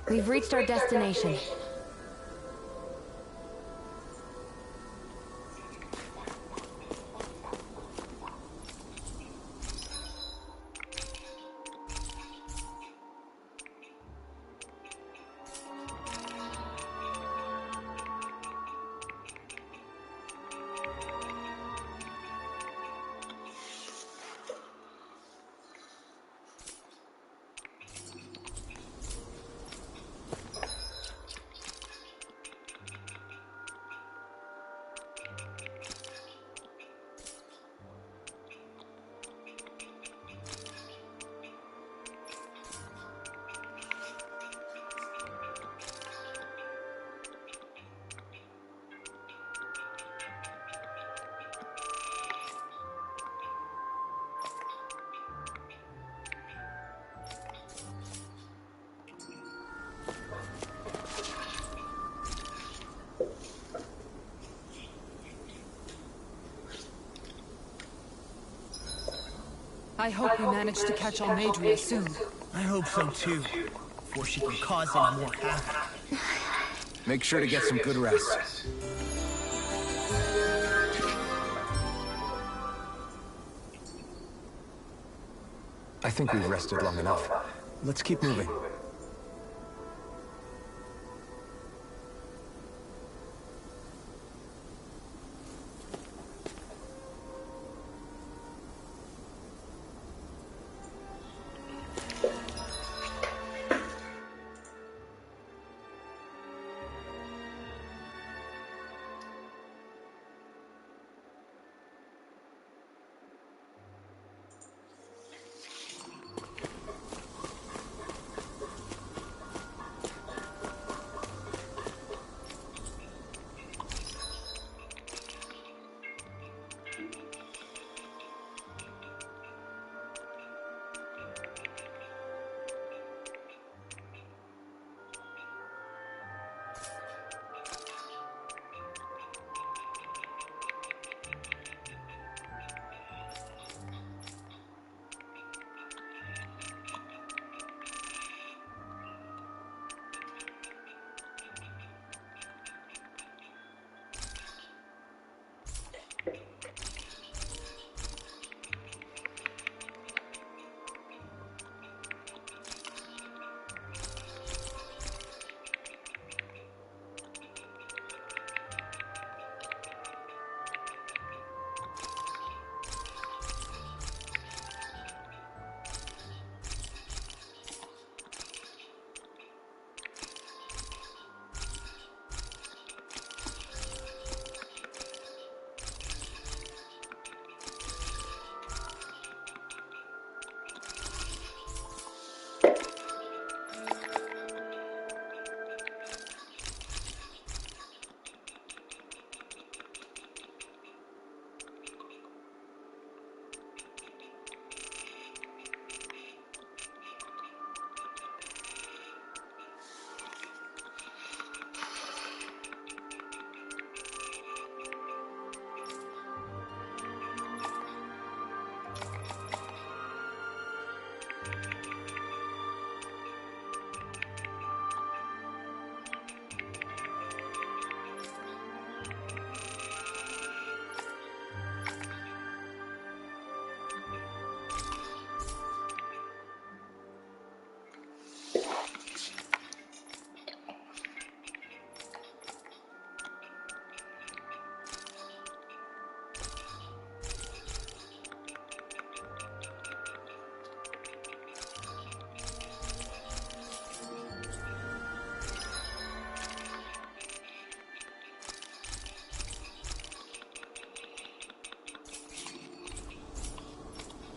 We've reached our destination. I hope we manage to catch Almadria soon. I hope so too, before she can cause any more havoc. Make sure to get some good rest. I think we've rested long enough. Let's keep moving.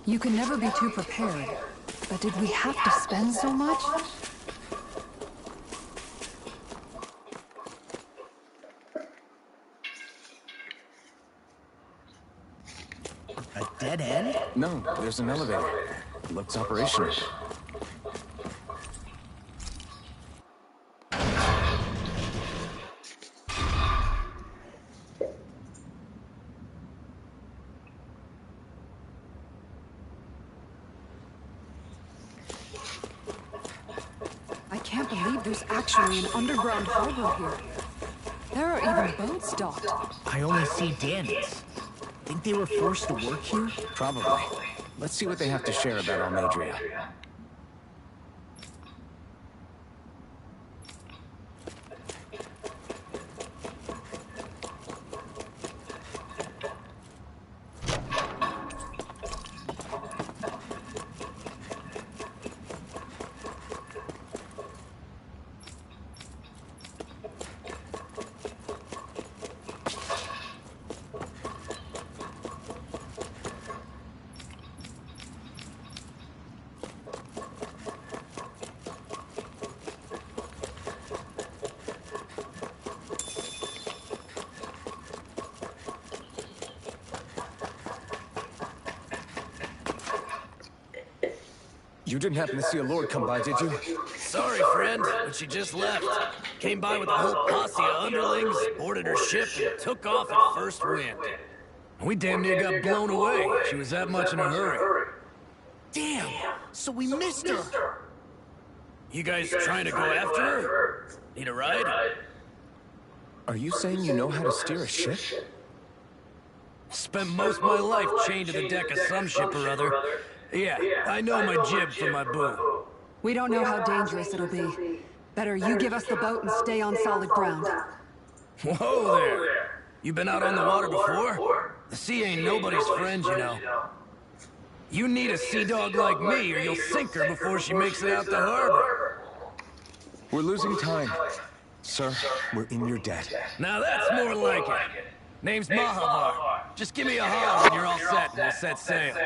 You can never be too prepared. But did we have to spend so much? A dead end? No, there's an elevator. Looks operational. I can't believe There's actually an underground harbor here. There are even boats docked. I only see Danny's. Think they were forced to work here? Probably. Let's see what they have to share about Almadria. You didn't happen to see a lord come by, did you? Sorry, friend, but she just left. Came by with a whole posse of underlings, boarded her ship, and took off at first wind. We damn near got blown away. She was that much in a hurry. Damn! So we missed her! You guys trying to go after her? Need a ride? Are you saying you know how to steer a ship? Spent most of my life chained to the deck of some ship or other. Yeah, I know my jib from my boom. We don't know how dangerous it'll be. Better you give us the boat and stay on solid ground. Whoa there! You been out on the water before? The sea ain't nobody's friend, you know. You need a sea dog like me, or you'll sink her before she makes it out the harbor. We're losing time. Sir, we're in your debt. Now that's more like it. Name's Mahavar. Just give me a holler when you're all set, and we'll set sail.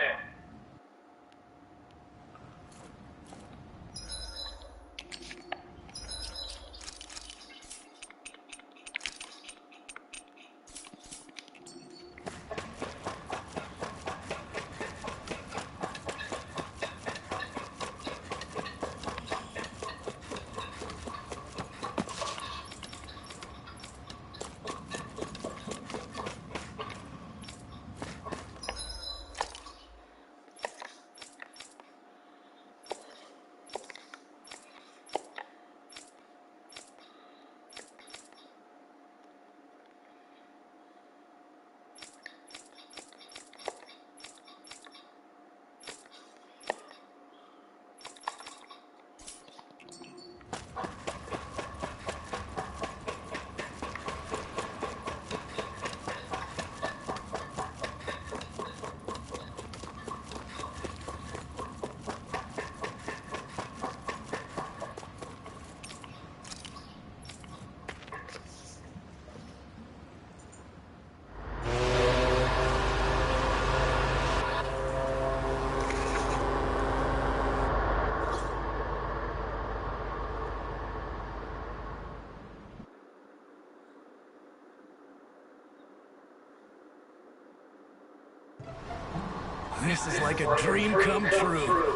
This is like a dream come true.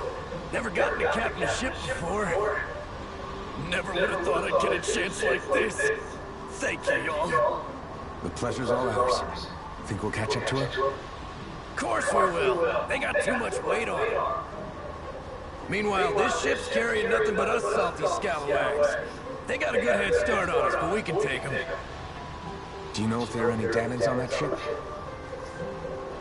Never gotten to captain a ship before. Never would have thought I'd get a chance like this. Thank you, y'all. The pleasure's all ours. Think we'll catch up to her? Of course we will. They got too much weight on them. Meanwhile, this ship's carrying nothing but us salty scalawags. They got a good head start on us, but we can take them. Do you know if there are any Danans on that ship?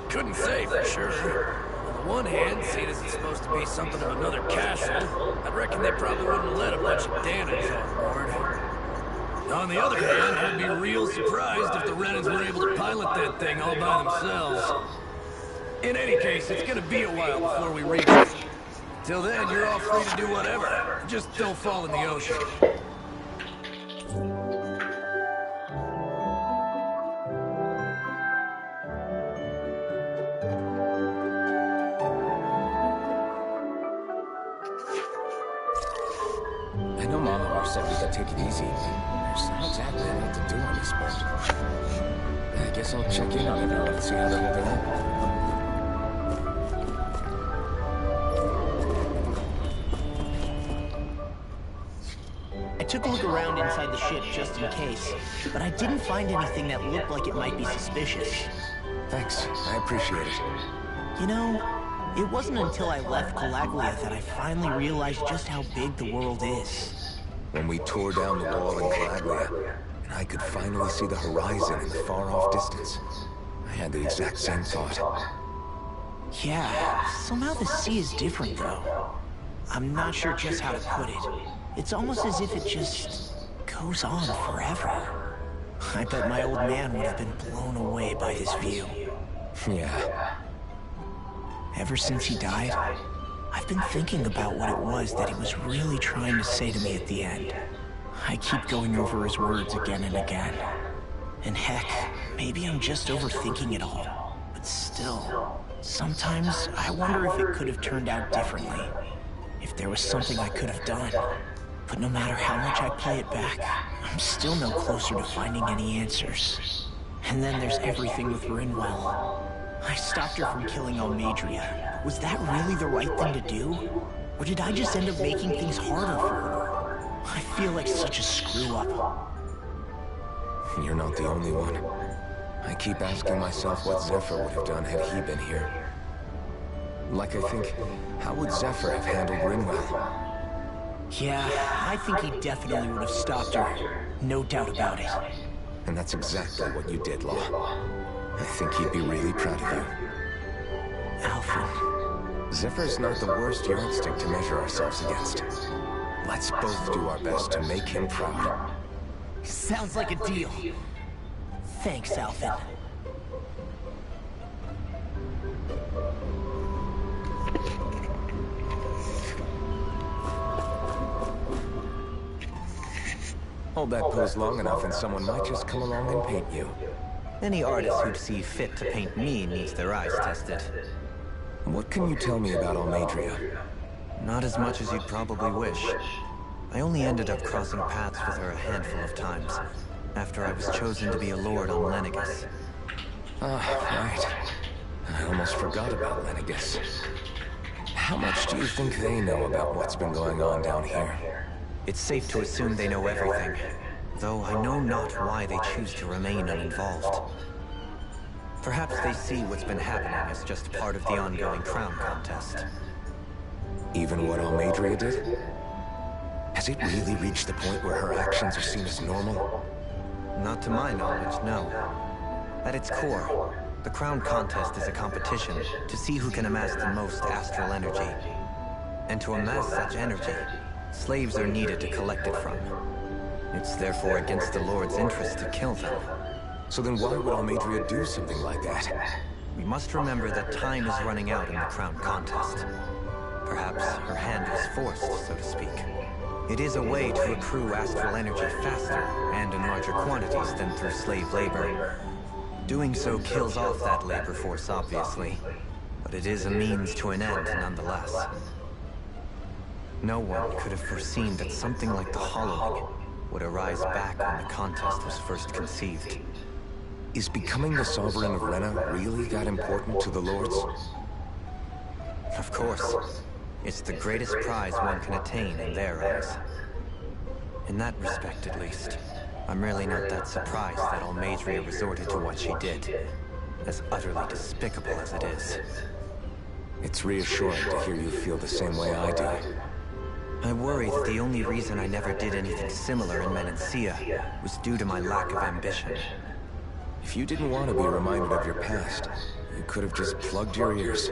Couldn't say for sure. On the one hand, seeing as it's supposed to be something of another castle, I'd reckon they probably wouldn't let a bunch of Danans on board. On the other hand, I'd be real surprised if the Renans were able to pilot that thing all by themselves. In any case, it's gonna be a while before we reach it. Till then, you're all free to do whatever. Just don't fall in the ocean. I know Malabar said we could take it easy. There's not exactly a lot to do on this boat. I guess I'll check in on everyone and see how they're holding up. I took a look around inside the ship just in case, but I didn't find anything that looked like it might be suspicious. Thanks, I appreciate it. You know, it wasn't until I left Calaglia that I finally realized just how big the world is. When we tore down the wall in Calabria, and I could finally see the horizon in the far-off distance, I had the exact same thought. Yeah, somehow the sea is different, though. I'm not sure just how to put it. It's almost as if it just goes on forever. I bet my old man would have been blown away by this view. Yeah. Ever since he died, I've been thinking about what it was that he was really trying to say to me at the end. I keep going over his words again and again. And heck, maybe I'm just overthinking it all. But still, sometimes I wonder if it could have turned out differently. If there was something I could have done. But no matter how much I play it back, I'm still no closer to finding any answers. And then there's everything with Rinwell. I stopped her from killing Almadria. Was that really the right thing to do? Or did I just end up making things harder for her? I feel like such a screw-up. You're not the only one. I keep asking myself what Zephyr would have done had he been here. Like I think, how would Zephyr have handled Rinwell? Yeah, I think he definitely would have stopped her. No doubt about it. And that's exactly what you did, Law. I think he'd be really proud of you. Alfred. Zephyr's not the worst yardstick to measure ourselves against. Let's both do our best to make him proud. Sounds like a deal. Thanks, Alfred. Hold that pose long enough and someone might just come along and paint you. Any artist who'd see fit to paint me needs their eyes tested. What can you tell me about Almadria? Not as much as you'd probably wish. I only ended up crossing paths with her a handful of times, after I was chosen to be a lord on Lenegus. Ah, right. I almost forgot about Lenegus. How much do you think they know about what's been going on down here? It's safe to assume they know everything, though I know not why they choose to remain uninvolved. Perhaps they see what's been happening as just part of the ongoing crown contest. Even what Almadria did? Has it really reached the point where her actions are seen as normal? Not to my knowledge, no. At its core, the crown contest is a competition to see who can amass the most astral energy. And to amass such energy, slaves are needed to collect it from. It's therefore against the Lord's interest to kill them. So then why would Almadria do something like that? We must remember that time is running out in the crown contest. Perhaps her hand was forced, so to speak. It is a way to accrue astral energy faster and in larger quantities than through slave labor. Doing so kills off that labor force, obviously, but it is a means to an end nonetheless. No one could have foreseen that something like the Hollowing would arise back when the contest was first conceived. Is becoming the Sovereign of Rena really that important to the Lords? Of course. It's the greatest prize one can attain in their eyes. In that respect, at least, I'm really not that surprised that Almadria resorted to what she did, as utterly despicable as it is. It's reassuring to hear you feel the same way I do. I worry that the only reason I never did anything similar in Menancia was due to my lack of ambition. If you didn't want to be reminded of your past, you could have just plugged your ears.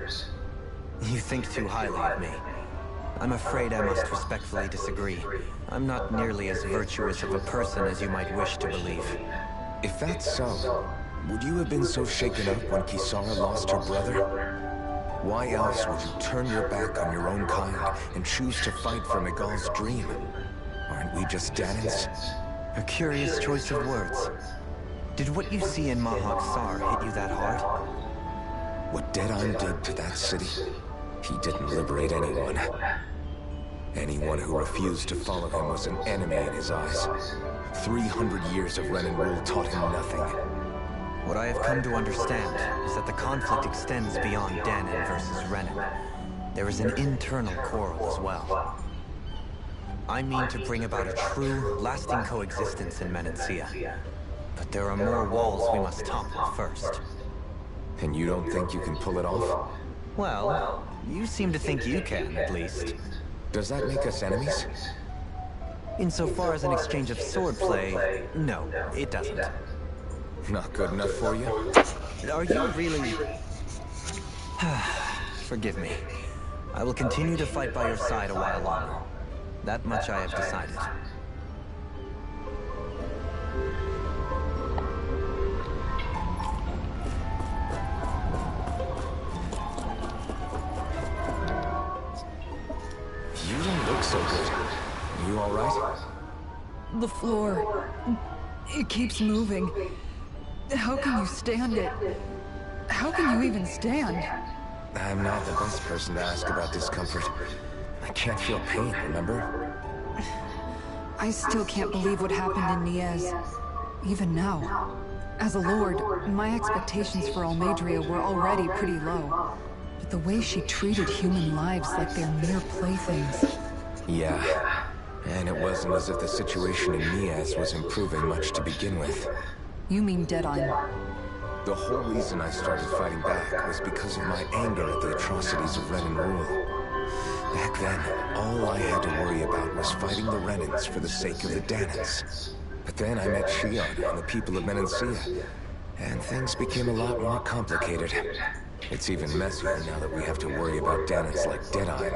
You think too highly of me. I'm afraid I must respectfully disagree. I'm not nearly as virtuous of a person as you might wish to believe. If that's so, would you have been so shaken up when Kisara lost her brother? Why else would you turn your back on your own kind and choose to fight for Miguel's dream? Aren't we just Danans? A curious choice of words. Did what you see in Mahak Sar hit you that hard? What Deadeye did to that city, he didn't liberate anyone. Anyone who refused to follow him was an enemy in his eyes. 300 years of Renan rule taught him nothing. What I have come to understand is that the conflict extends beyond Danan versus Renan. There is an internal quarrel as well. I mean to bring about a true, lasting coexistence in Menancia. But there are more walls we must topple first. And you don't think you can pull it off? Well, you seem to think you can, at least. Does that make us enemies? Insofar as an exchange of swordplay, no, it doesn't. Not good enough for you? Are you really... Forgive me. I will continue to fight by your side a while longer. That much I have decided. You don't look so good. You all right? The floor... it keeps moving. How can you stand it? How can you even stand? I'm not the best person to ask about discomfort. I can't feel pain, remember? I still can't believe what happened in Niez. Even now. As a lord, my expectations for Almeidrea were already pretty low. But the way she treated human lives like they're mere playthings... Yeah. And it wasn't as if the situation in Niez was improving much to begin with. You mean Deadeye? The whole reason I started fighting back was because of my anger at the atrocities of Renan rule. Back then, all I had to worry about was fighting the Renans for the sake of the Danans. But then I met Shion and the people of Menancia, and things became a lot more complicated. It's even messier now that we have to worry about Danans like Deadeye.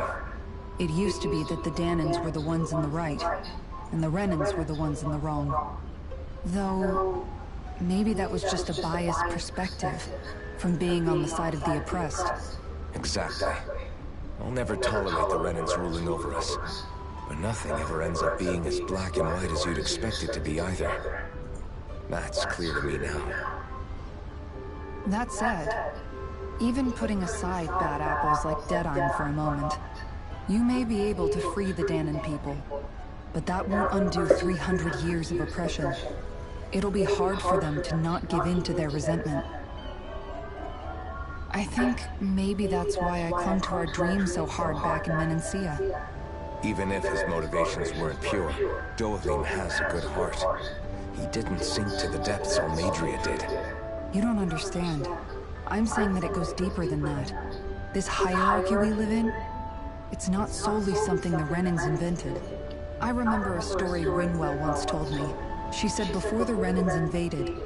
It used to be that the Danans were the ones in the right, and the Renans were the ones in the wrong. Though, maybe that was just a biased perspective from being on the side of the oppressed. Exactly. I'll never tolerate the Renans ruling over us. But nothing ever ends up being as black and white as you'd expect it to be either. That's clear to me now. That said, even putting aside bad apples like Deadeye for a moment, you may be able to free the Danan people, but that won't undo 300 years of oppression. It'll be hard for them to not give in to their resentment. I think maybe that's why I clung to our dream so hard back in Menancia. Even if his motivations weren't pure, Dohalim has a good heart. He didn't sink to the depths Almeidrea did. You don't understand. I'm saying that it goes deeper than that. This hierarchy we live in, it's not solely something the Renans invented. I remember a story Rinwell once told me. She said before the Renans invaded,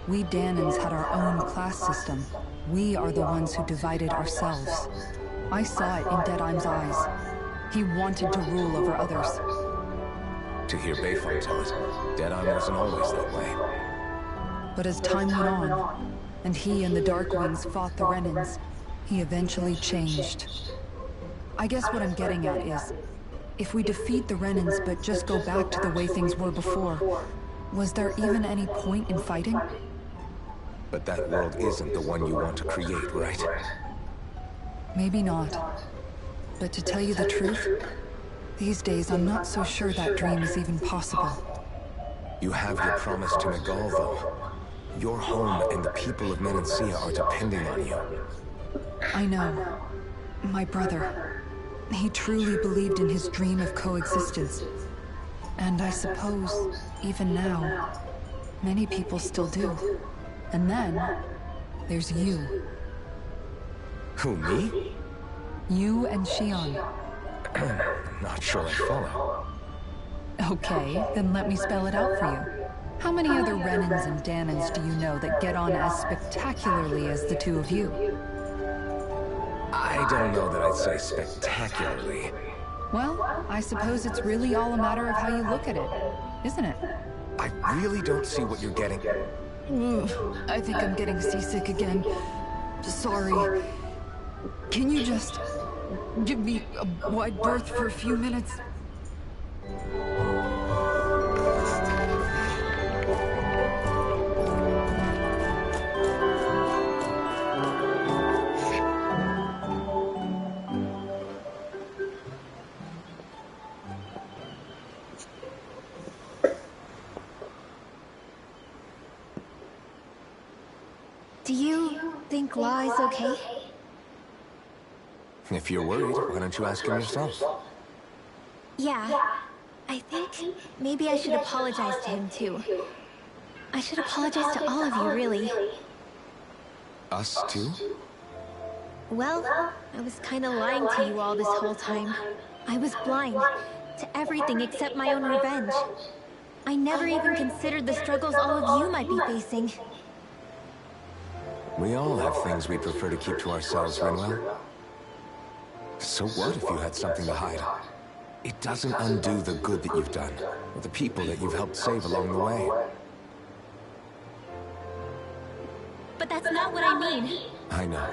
we Danans had our own class system. We are the ones who divided ourselves. I saw it in Deadeye's eyes. He wanted to rule over others. To hear Bayfon tell it, Deadeye wasn't always that way. But as time went on, and he and the Darkwings fought the Renans, he eventually changed. I guess what I'm getting at is, if we defeat the Renans but just go back to the way things were before, was there even any point in fighting? But that world isn't the one you want to create, right? Maybe not. But to tell you the truth, these days I'm not so sure that dream is even possible. You have your promise to Nagal, though. Your home and the people of Menancia are depending on you. I know. My brother. He truly believed in his dream of coexistence. And I suppose, even now, many people still do. And then, there's you. Who, me? You and Shion. Not sure I follow. Okay, then let me spell it out for you. How many other Renans and Danans do you know that get on as spectacularly as the two of you? I don't know that I'd say spectacularly. Well, I suppose it's really all a matter of how you look at it, isn't it? I really don't see what you're getting. Ugh, I think I'm getting seasick again. Sorry. Can you just give me a wide berth for a few minutes? Do you think Law is okay? If you're worried, why don't you ask him yourself? Yeah. I think maybe I should apologize to him too. I should apologize to all of you, really. Us too? Well, I was kinda lying to you all this whole time. I was blind. to everything except my own revenge. I never even considered the struggles all of you might be facing. We all have things we'd prefer to keep to ourselves, Rinwell. So what if you had something to hide? It doesn't undo the good that you've done, or the people that you've helped save along the way. But that's not what I mean. I know.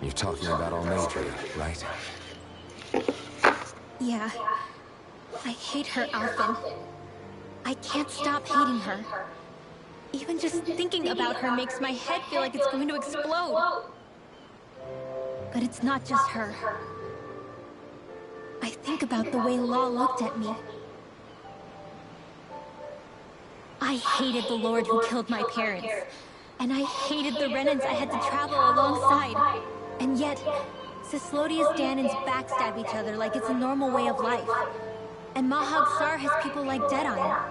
You're talking about Almadria, right? Yeah. I hate her, Alphen. I can't stop hating her. Even just thinking about her makes my head feel like it's going to explode. But it's not just her. I think about the way Law looked at me. I hated the Lord who killed my parents. And I hated the Renans I had to travel alongside. And yet, Cyslodia's Danans backstab each other like it's a normal way of life. And Mahag Sar has people like Deadeye.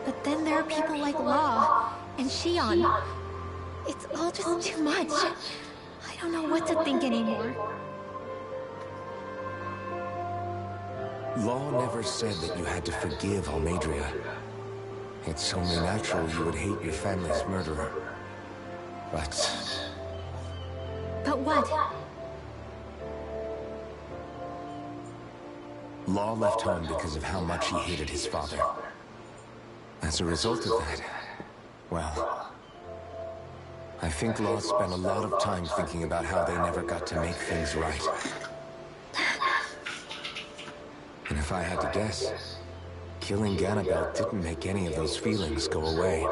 But then there are people like Law and Shion. It's all just too much. I don't know what to think anymore. Law never said that you had to forgive Almadria. It's only natural you would hate your family's murderer. But what? Law left home because of how much he hated his father. As a result of that, well, I think Law spent a lot of time thinking about how they never got to make things right. And if I had to guess, killing Ganabel didn't make any of those feelings go away.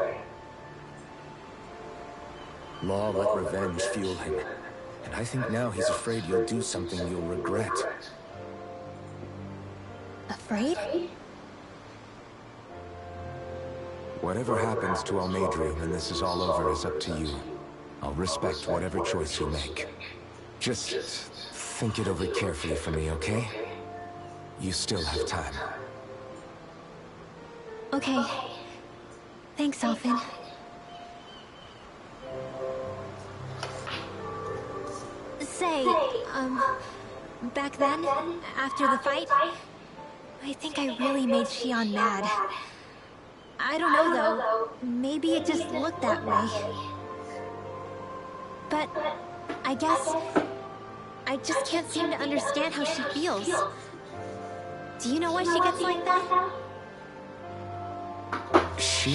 Law let revenge fuel him, and I think now he's afraid you'll do something you'll regret. Afraid? Whatever happens to Almadria when this is all over is up to you. I'll respect whatever choice you make. Just think it over carefully for me, okay? You still have time. Okay. Thanks, Alphen. Say, back then, after the fight, I think I really made Shion mad. I don't know, though. Maybe it just looked that way. But I guess I just can't seem to understand how she feels. Do you know why she gets like that? She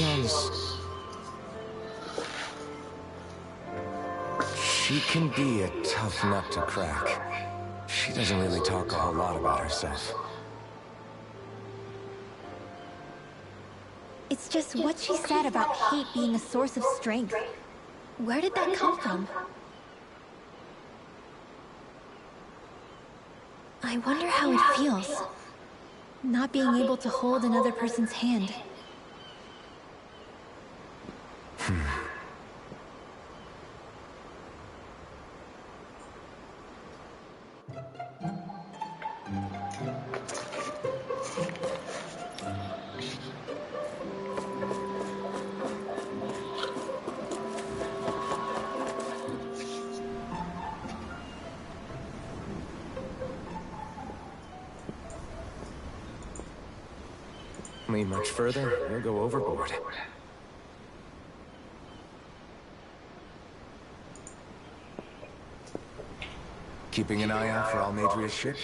can be a tough nut to crack. She doesn't really talk a whole lot about herself. It's just what she said about hate being a source of strength. Where did that come from? I wonder how it feels, not being able to hold another person's hand. Lean much further, you'll go overboard. Keeping an eye out for Almadria's ship?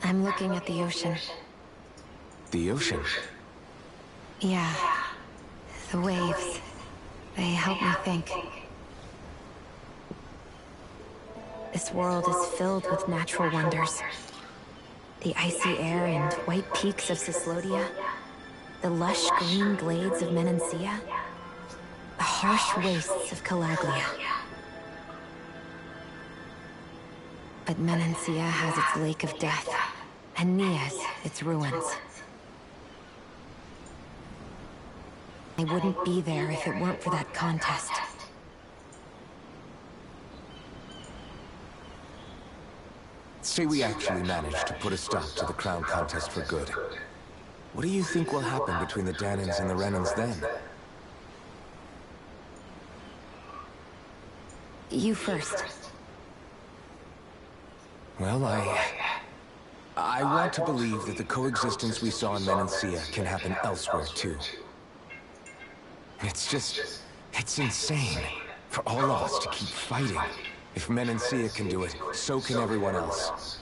I'm looking at the ocean. The ocean? Yeah. The waves. They help me think. This world is filled with natural wonders. The icy air and white peaks of Cyslodia. The lush green glades of Menancia. The harsh wastes of Calaglia. But Menancia has its Lake of Death, and Nias its ruins. I wouldn't be there if it weren't for that contest. Say we actually managed to put a stop to the crown contest for good. What do you think will happen between the Danans and the Renans then? You first. Well, I want to believe that the coexistence we saw in Menancia can happen elsewhere, too. It's insane for all of us to keep fighting. If Menancia can do it, so can everyone else.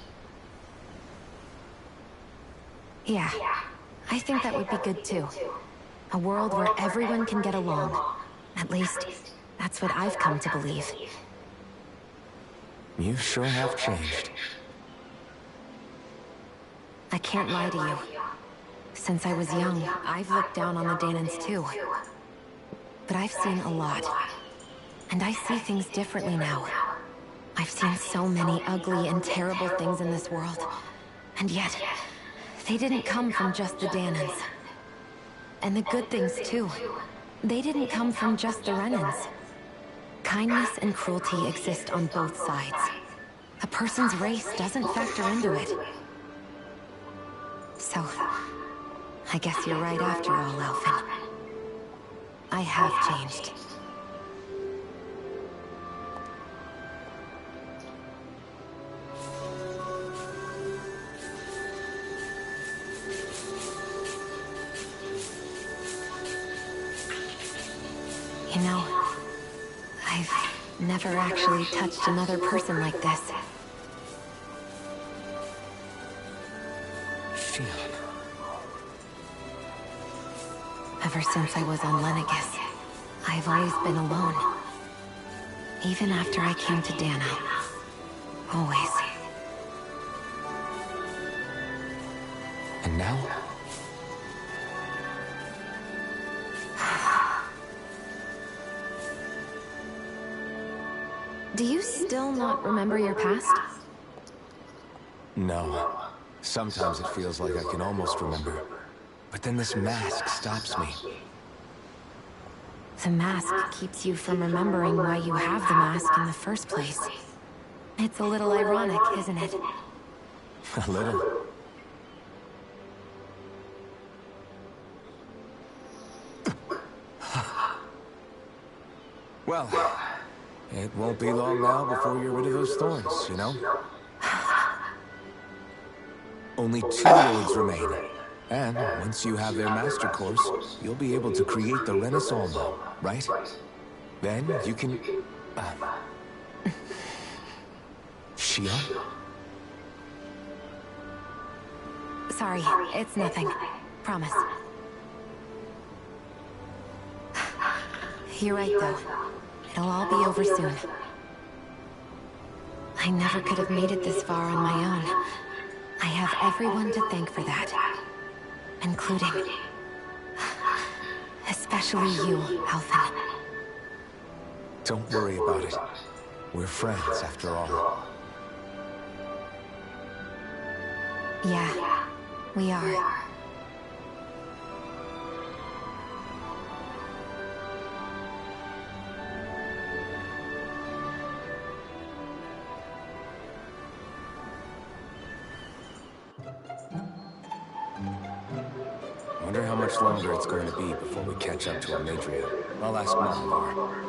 Yeah, I think that would be good too. A world where everyone can get along. At least, that's what I've come to believe. You sure have changed. I can't lie to you. Since I was young, I've looked down on the Danans too. But I've seen a lot. And I see things differently now. I've seen so many ugly and terrible things in this world. And yet, they didn't come from just the Danans. And the good things too. They didn't come from just the Renans. Kindness and cruelty exist on both sides. A person's race doesn't factor into it. So, I guess you're right after all, Alphen. I have changed. You know, I've never actually touched another person like this. Shion. Ever since I was on Lenegis, I've always been alone. Even after I came to Dana. Always. And now? Do you still not remember your past? No. Sometimes it feels like I can almost remember. But then this mask stops me. The mask keeps you from remembering why you have the mask in the first place. It's a little ironic, isn't it? A little. Well, it won't be long now before you're rid of those thorns, you know? Only 2 lords remain. And once you have their master course, you'll be able to create the Renaissance, right? Then you can... Shion? Sorry, it's nothing. Promise. You're right, though. It'll all be over soon. I never could have made it this far on my own. I have everyone to thank for that. Including... especially you, Alphen. Don't worry about it. We're friends, after all. Yeah, we are. Wonder how much longer it's going to be before we catch up to Amadria. I'll ask Malabar.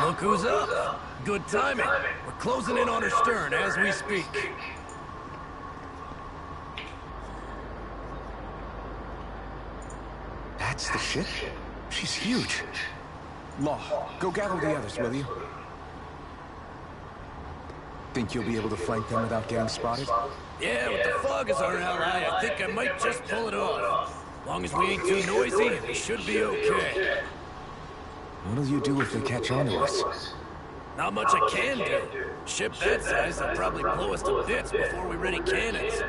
Look who's up. Good timing. We're closing in on her stern as we speak. That's the ship? She's huge. Law, go gather the others, will you? Think you'll be able to flank them without getting spotted? Yeah, with the fog as our ally, I think I might just pull it off. As long as we ain't too noisy, we should be okay. What'll you do if they catch on to us? Not much I can do. Ship that size, they'll probably blow us to bits before we ready cannons.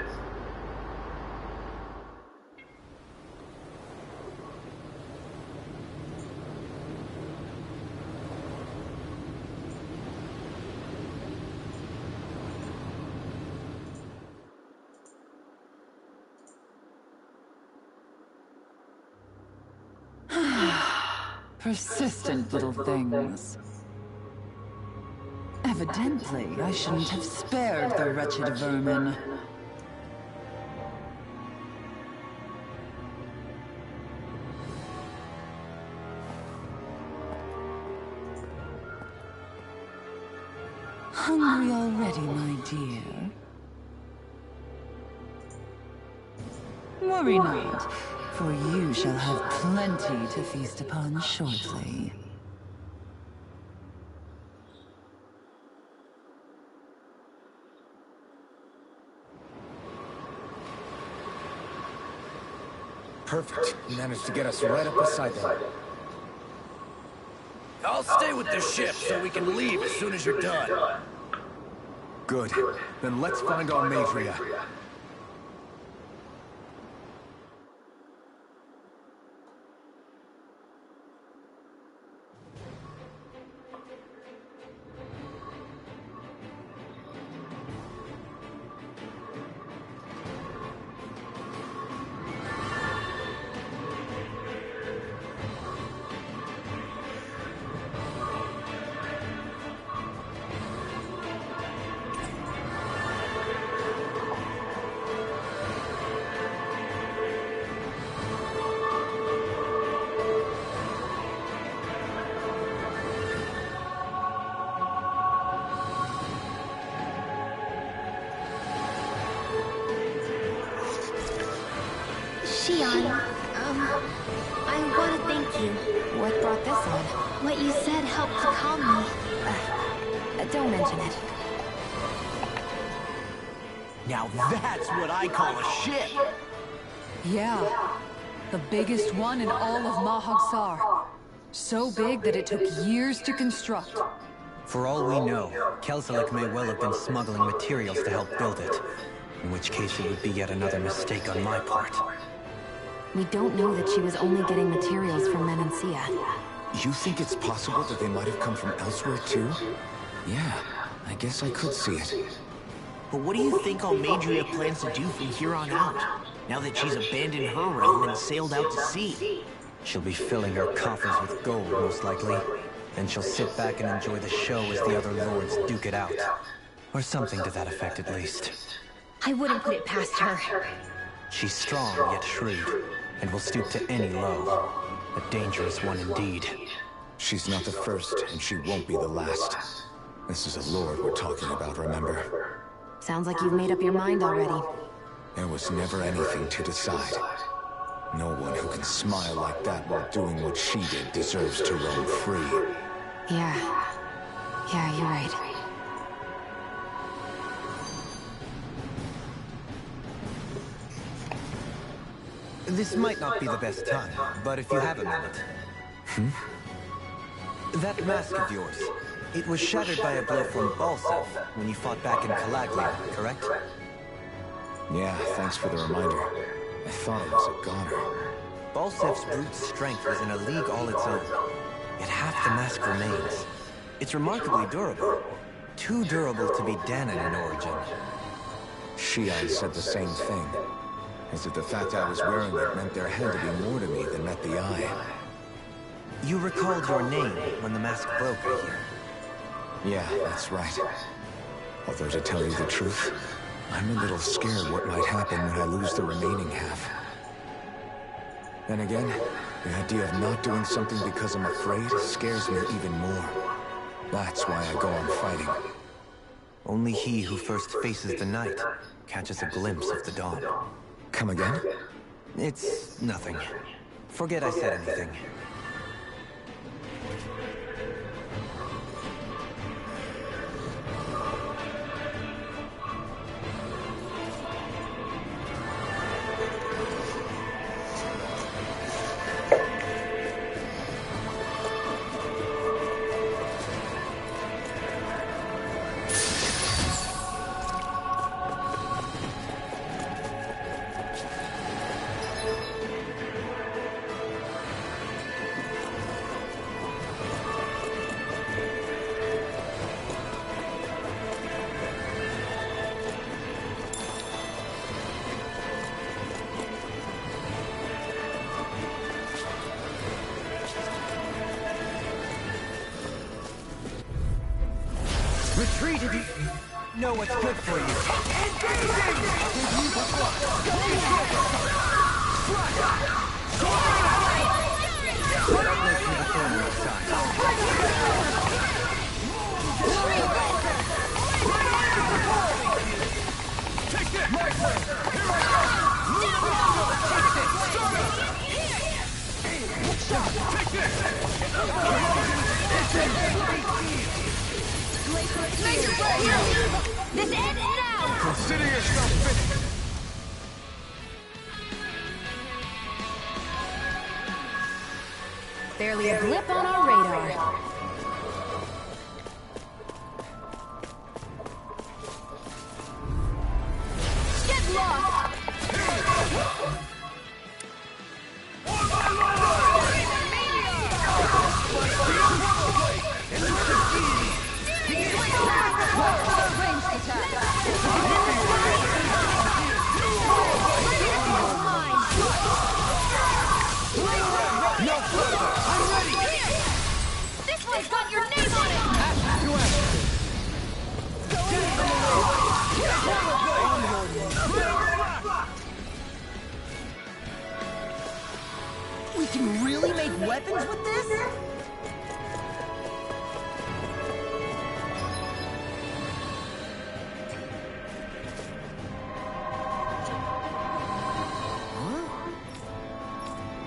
Persistent little things. Evidently, I shouldn't have spared the wretched vermin. Hungry already, my dear? Worry not, for you shall have plenty to feast upon shortly. Perfect. You managed to get us right up beside them. I'll stay with the ship so we can leave as soon as you're done. Good. Then let's find Almadria. I want to thank you. What brought this on? What you said helped to calm me. Don't mention it. Now that's what I call a ship! Yeah, the biggest one in all of Mahagsar. So big that it took years to construct. For all we know, Kelselik may well have been smuggling materials to help build it. In which case it would be yet another mistake on my part. We don't know that she was only getting materials from Menancia. You think it's possible that they might have come from elsewhere too? Yeah, I guess I could see it. But what do you think Almadria plans to do from here on out, now that she's abandoned her realm and sailed out to sea? She'll be filling her coffers with gold, most likely. Then she'll sit back and enjoy the show as the other lords duke it out. Or something to that effect, at least. I wouldn't put it past her. She's strong, yet shrewd, and will stoop to any low. A dangerous one indeed. She's not the first, and she won't be the last. This is a lord we're talking about, remember? Sounds like you've made up your mind already. There was never anything to decide. No one who can smile like that while doing what she did deserves to roam free. Yeah, you're right. This might not be the best time, but if you have a minute. That mask of yours, it was shattered by a blow from Balsef when you fought back in Calaglia, correct? Yeah, thanks for the reminder. I thought it was a goner. Balsef's brute strength was in a league all its own. Yet half the mask remains. It's remarkably durable. Too durable to be Danon in origin. Shion said the same thing. As if the fact I was wearing it meant there had to be more to me than met the eye. You recalled your name when the mask broke, I hear. Yeah, that's right. Although to tell you the truth, I'm a little scared what might happen when I lose the remaining half. Then again, the idea of not doing something because I'm afraid scares me even more. That's why I go on fighting. Only he who first faces the night catches a glimpse of the dawn. Come again? It's nothing. Forget I said anything. Know what's good for you. This ends now! Consider yourself finished. Barely a blip on our radar. Get lost! This one's got your name on it! We can really make weapons with this?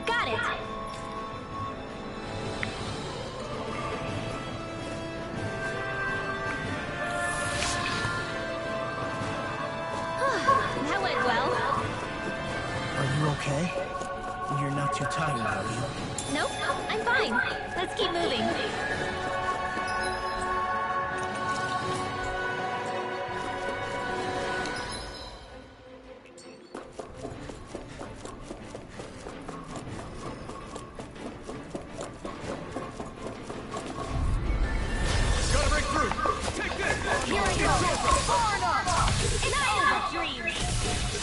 Got it! That went well. Are you okay? You're not too tired, are you? Nope, I'm fine. Let's keep moving. Gotta break through. Take this. Here I go! Far enough! It's over, dreams!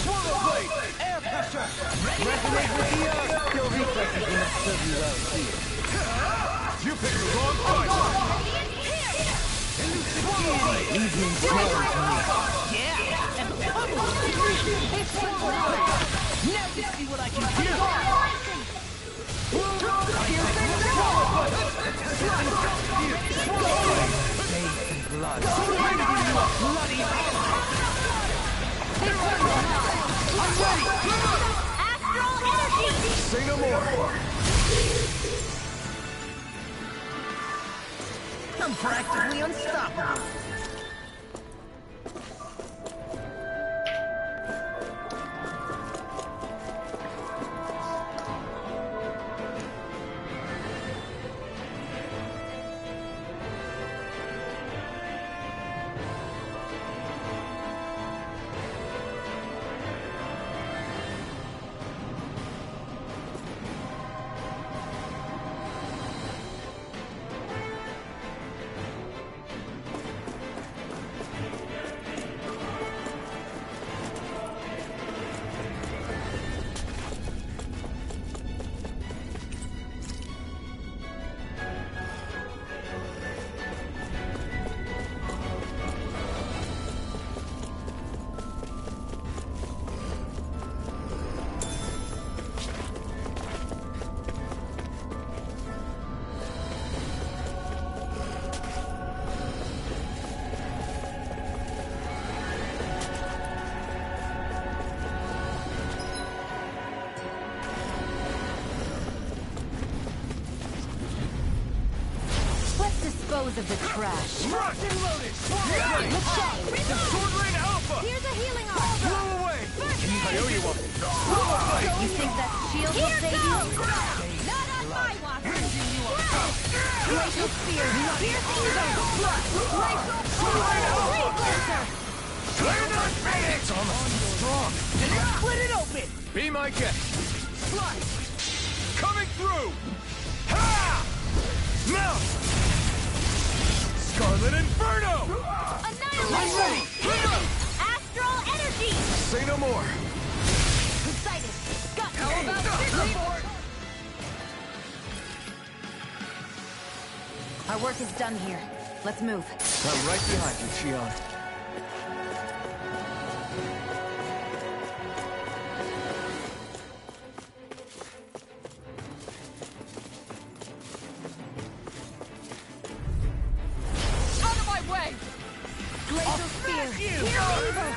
Swallow blade. Air pressure. Resonate with the earth! Your reflexes will not serve you well, see it. You picked the wrong fight. Leave me flowing to me. Yeah! And now you see what I can do! Faith and blood. Bloody Astral energy! Say no more. I'm practically unstoppable. Dispose of the trash. Rocked and loaded. The sword rain alpha. Here's a healing arm! Blow away. I owe you one. You think that shield will save you? Not on my watch! Glacial spear. Piercing zone! Reflexer! It's almost strong. Split it open! Be my guest. Slice! Coming through. Ha! Mount. Scarlet Inferno. Annihilation! Healing! Astral energy! Say no more. Poseidon! Got how about this? Our work is done here. Let's move. I'm right behind you, Shion. Out of my way! Glacial Spear! Here, evil!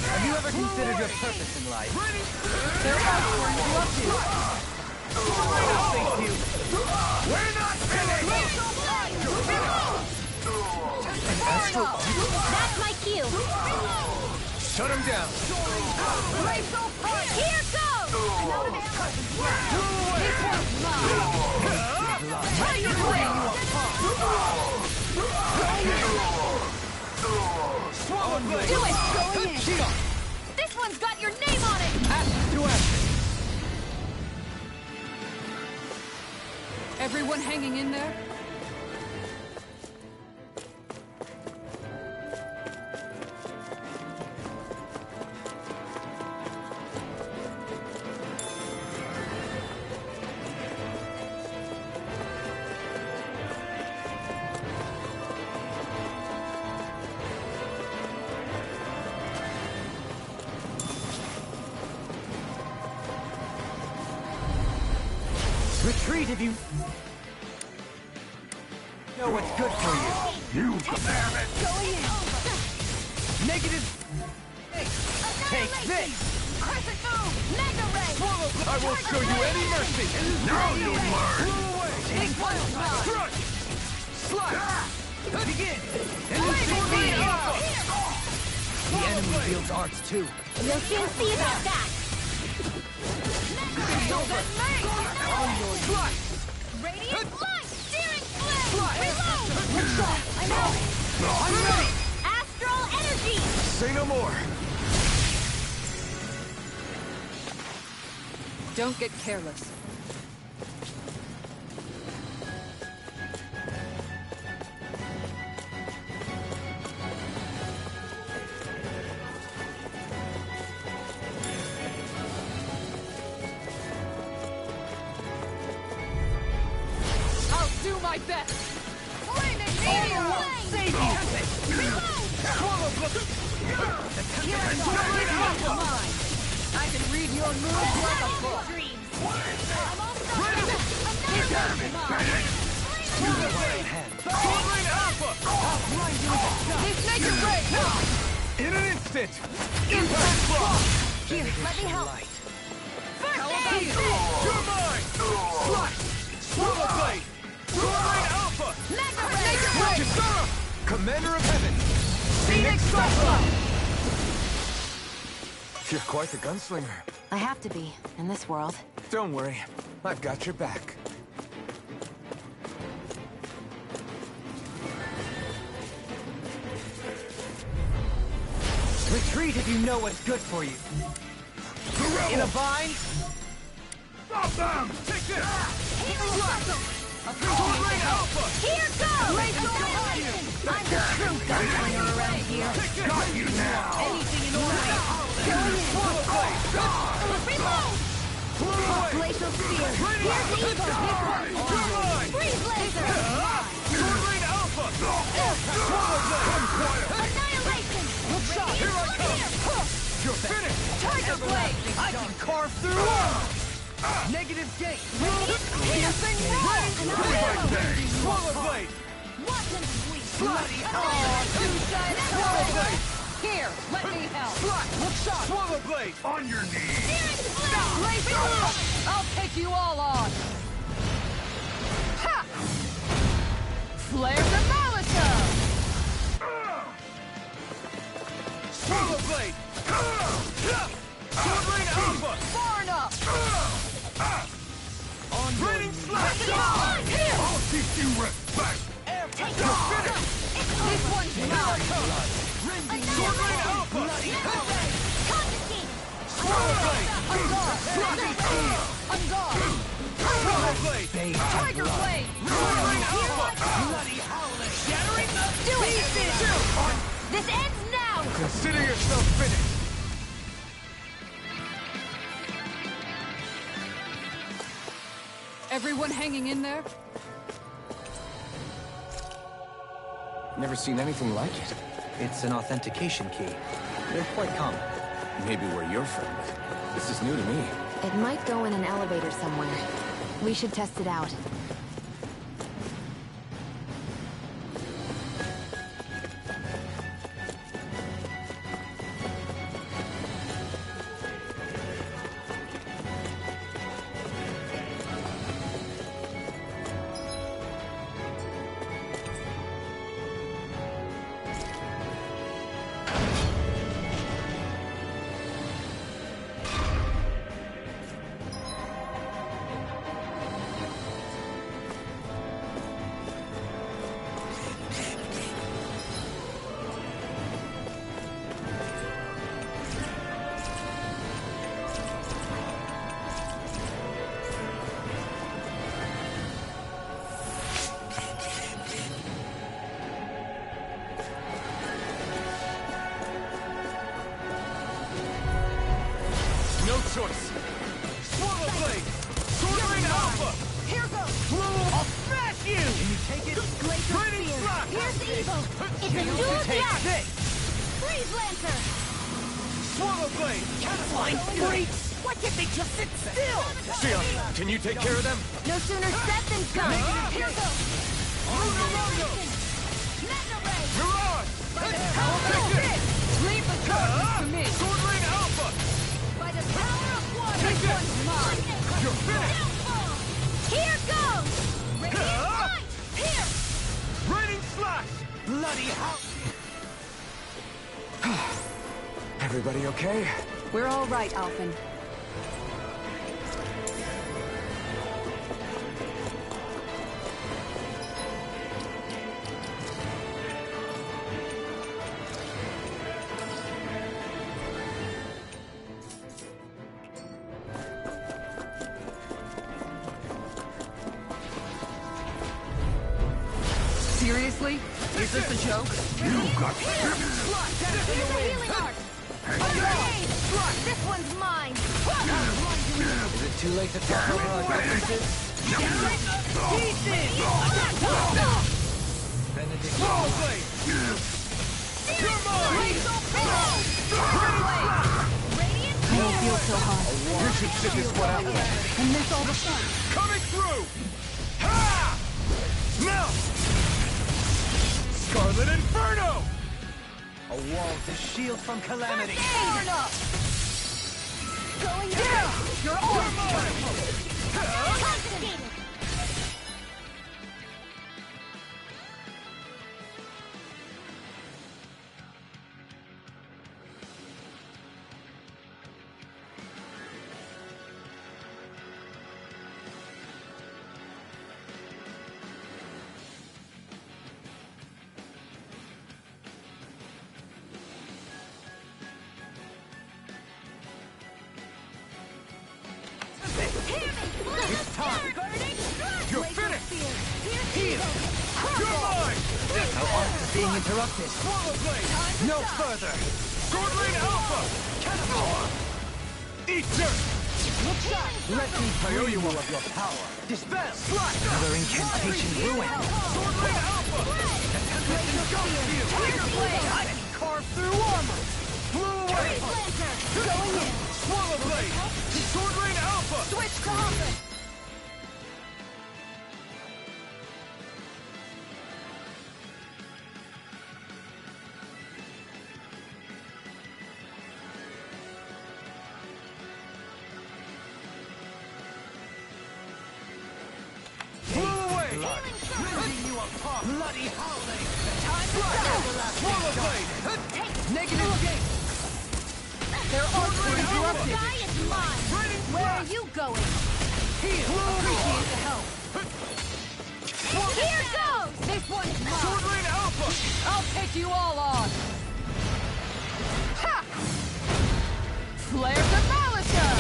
Have you ever considered your purpose in life? They're offering you up to! I'll face you. We're not finished! That's my cue. Shut him down! Here goes! This one's mine! Try your way! Do it! Going in! This one's got your name on it! To action. Everyone hanging in there? Retreat if you know what's good for you. You damn it! Going in! Negative. Take this. Crescent move! Mega Ray! I won't show you any mercy! Now you'll learn! Big one's mine! Crush. Slide. Begin. The enemy wields arts too. You'll soon see about that. Radiant Light! Steering Flame! Reload! I'm out! I'm ready. Astral Energy! Say no more! Don't get careless. I'll do my best! Flaming Meteor! Save you. Here I go! Mine! I can read your moves like a book! Dreams! This make it rain! In an instant! Impact block! Here, Let me help! first aid! You're mine! Slice! Swallow blade! Soaring Alpha! Mega Ray! Kisara! Commander of Heaven! Phoenix Cyclone! You're quite the gunslinger. I have to be, in this world. Don't worry, I've got your back. Retreat if you know what's good for you. In a bind. Stop them! Take this! Soaring Alpha! Here goes! I'm the true gunslinger around here! Got you now! Anything in order! Swallow blade! Reload! Glacial Spear! Here's evil! You're mine! Freeze Laser! Soaring Alpha! Swallow blade! Annihilation! Here I come! You're finished! Tiger Blade! I can carve through. Negative gate. Piercing Roll! Swallow blade! Watch him sweep! Bloody Two-sided Swallow blade! Here, let me help! Look shot! Swallow blade! On your knees! Glacial! I'll take you all on! Ha! Flare the Molotov! Swallow blade! Sword Rain Alpha! Far enough! Raining slash! Here! I'll teach you respect! You're finished! This one's mine! Sword Rain Alpha! Confiscated! Swallow blade! On guard! On guard! Swallow blade! Tiger Blade! Sword Rain Alpha! Shattering the Do it! This ends now! Consider yourself finished! everyone hanging in there? Never seen anything like it. It's an authentication key. They're quite common. Maybe where you're from, but this is new to me. It might go in an elevator somewhere. We should test it out. No choice. Swallow blade! Sword Alpha! Here goes! I'll smash you! Can you take it? Glacier Raining Spear. Slash! Here's evil. It's a You dual can take attack. this! Freeze Lancer. Swallow blade! Flying freaks! Why can't they just sit still? Shion, can you take care of them? No sooner said than done. Here goes. Rondo! Mega Ray. Mirage! I'll take this! Leave the charges to me! Sword Rain Alpha! By the power of water. Take this! One's mine. You're finished! Downfall. Here goes. Radiant Light. Here. Raining Slash! Bloody hell! Everybody okay? We're all right, Alphen. Seriously? Is this a joke? Here's a healing art. Grenade. This one's mine. Is it too late to talk over our differences? Benedict. Swallow blade! You're mine! I don't feel so hot. You should sit this one out. And miss all the fun. Coming through! Ha! Now! Scarlet Inferno! A wall to shield from calamity. Turn up. Going down. You're all Confiscated. It's time! You're finished! Heal. You're mine! Our art is being interrupted. Swallow blade! No further! Sword Rain Alpha! Eat dirt! Let me free you of your power. Dispel! Another incantation ruined. Sword Rain Alpha! I can carve through armor. Blew away! Going in. Swallow blade! Sword Rain Alpha! Switch to offense. Blew away! Ripping you apart. Bloody howling. Swallow blade! negative gate. Their arts were interrupted. Sky is mine. Where are you going? Appreciate the help. Here goes. This one's Sword mine. Rain Alpha! I'll take you all on. Ha! Flare the Malachum!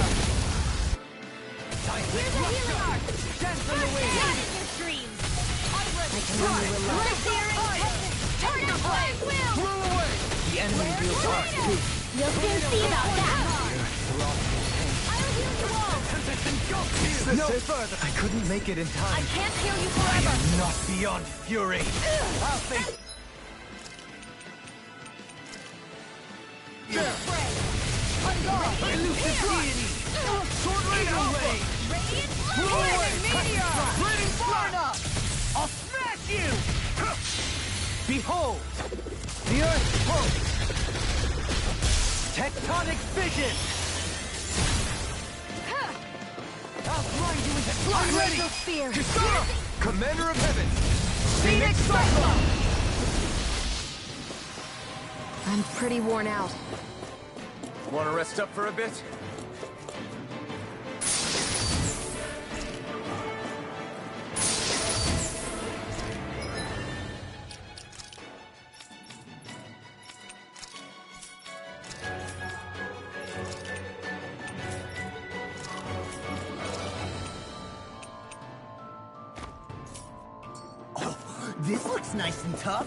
Here's a healing art. Dance on the wing. That is your dreams. I can only rely. Turn your flame will. Blew away! The enemy wields art too. You'll soon see about that. I will heal you all. No further. couldn't make it in time. I can't heal you I forever! am not beyond fury. I'll face... Elusive deity! Sword Rain Alpha! Radiant Blow away! Meteor! Raining fire! I'll smash you! Behold! The Earth pulse! Tectonic vision! I'll grind you into slime! I'm ready! Spear! Kisara! Commander of Heaven! Phoenix Cyclone! I'm pretty worn out. Want to rest up for a bit? Oh, this looks nice and tough.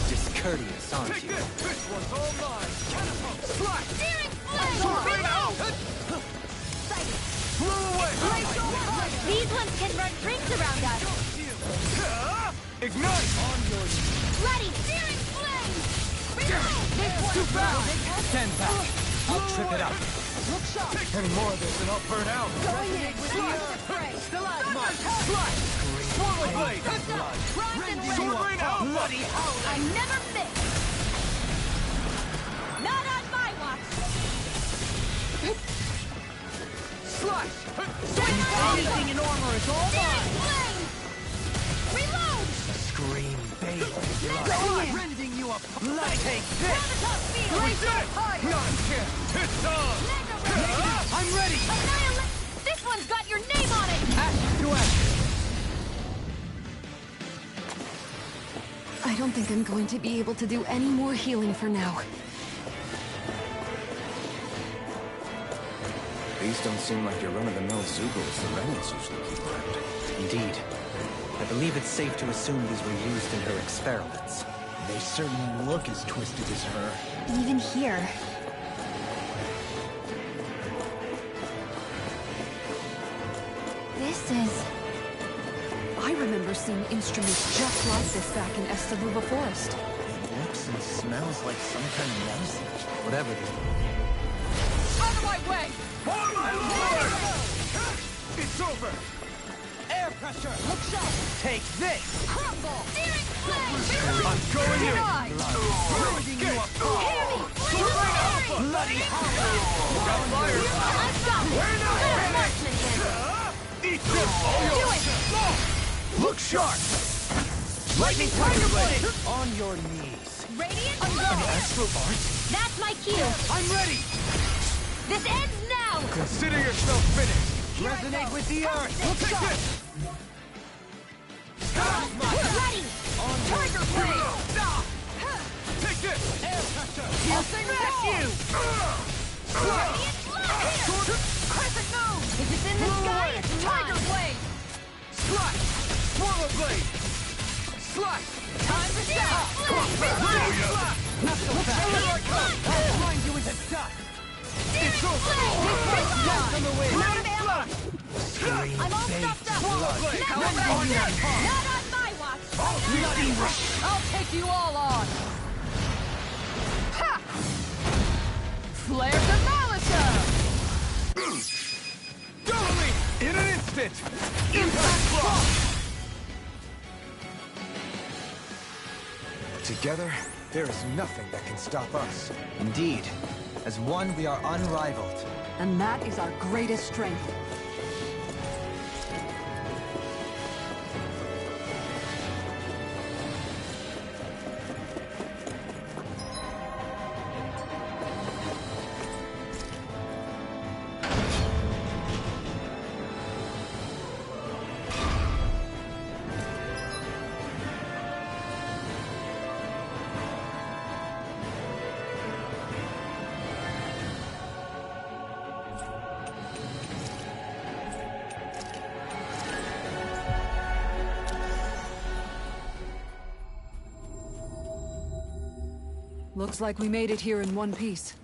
Discourteous, aren't Take you? this! This one's all mine! Catapult! Slash! Searing flame! Sword out! Blow away! These ones can run rings around us! Ignite! On your Ready! Searing flame! Reload! too fast! Stand back! I'll trip it up. Any more of this and I'll burn out. Stalagmite! Slash! Swallow blade! Sword Rain Alpha! Bloody hell! I never miss! Not on my watch! Slash! Anything in armor is all Searing mine. flame! Reload! Scream, babe. Rending you up! Take this! Gravitas field! We did it! Non-kill! It's on! I'm ready! Annihilate! This one's got your name on it! Ash to ash! I don't think I'm going to be able to do any more healing for now. These don't seem like your run-of-the-mill Zugals the Renans usually keep around. Indeed. I believe it's safe to assume these were used in her experiments. They certainly look as twisted as her. Even here. This is... I remember seeing instruments just like this back in Estaluva Forest. It looks and smells like some kind of medicine. Whatever they Out of my way! It's over! Air pressure! Look sharp! Take this! Crumble! Searing flame! I'm going in! Rending you up! Sword Rain Alpha! Bloody hell! Got fire! I've got it! Good marksmanship! Eat them! Do it! Look sharp! Lightning Tiger Blade! On your knees. Radiant An glow! astral art? That's my cue! I'm ready! This ends now! Consider yourself finished! Resonate with the earth! Take this! Ready! Tiger Blade! Take this! Air pressure! I'll smash you! Radiant glow! Crescent moon! If it's in the sky, it's Tiger Blade! Slash! Swallow blade! Slash! Time to stop! Not so fast! Here I come! I'll grind you into dust! It's over! Dance on the wind! Out of ammo! I'm all stuffed up! Swallow blade! Not Not on on your tongue! Not on my watch! Bloody rush! I'll take you all on! Ha! Flare the Malachor! Doubly! In an instant! Impact block! Together, there is nothing that can stop us. Indeed. As one, we are unrivaled. And that is our greatest strength. Looks like we made it here in one piece.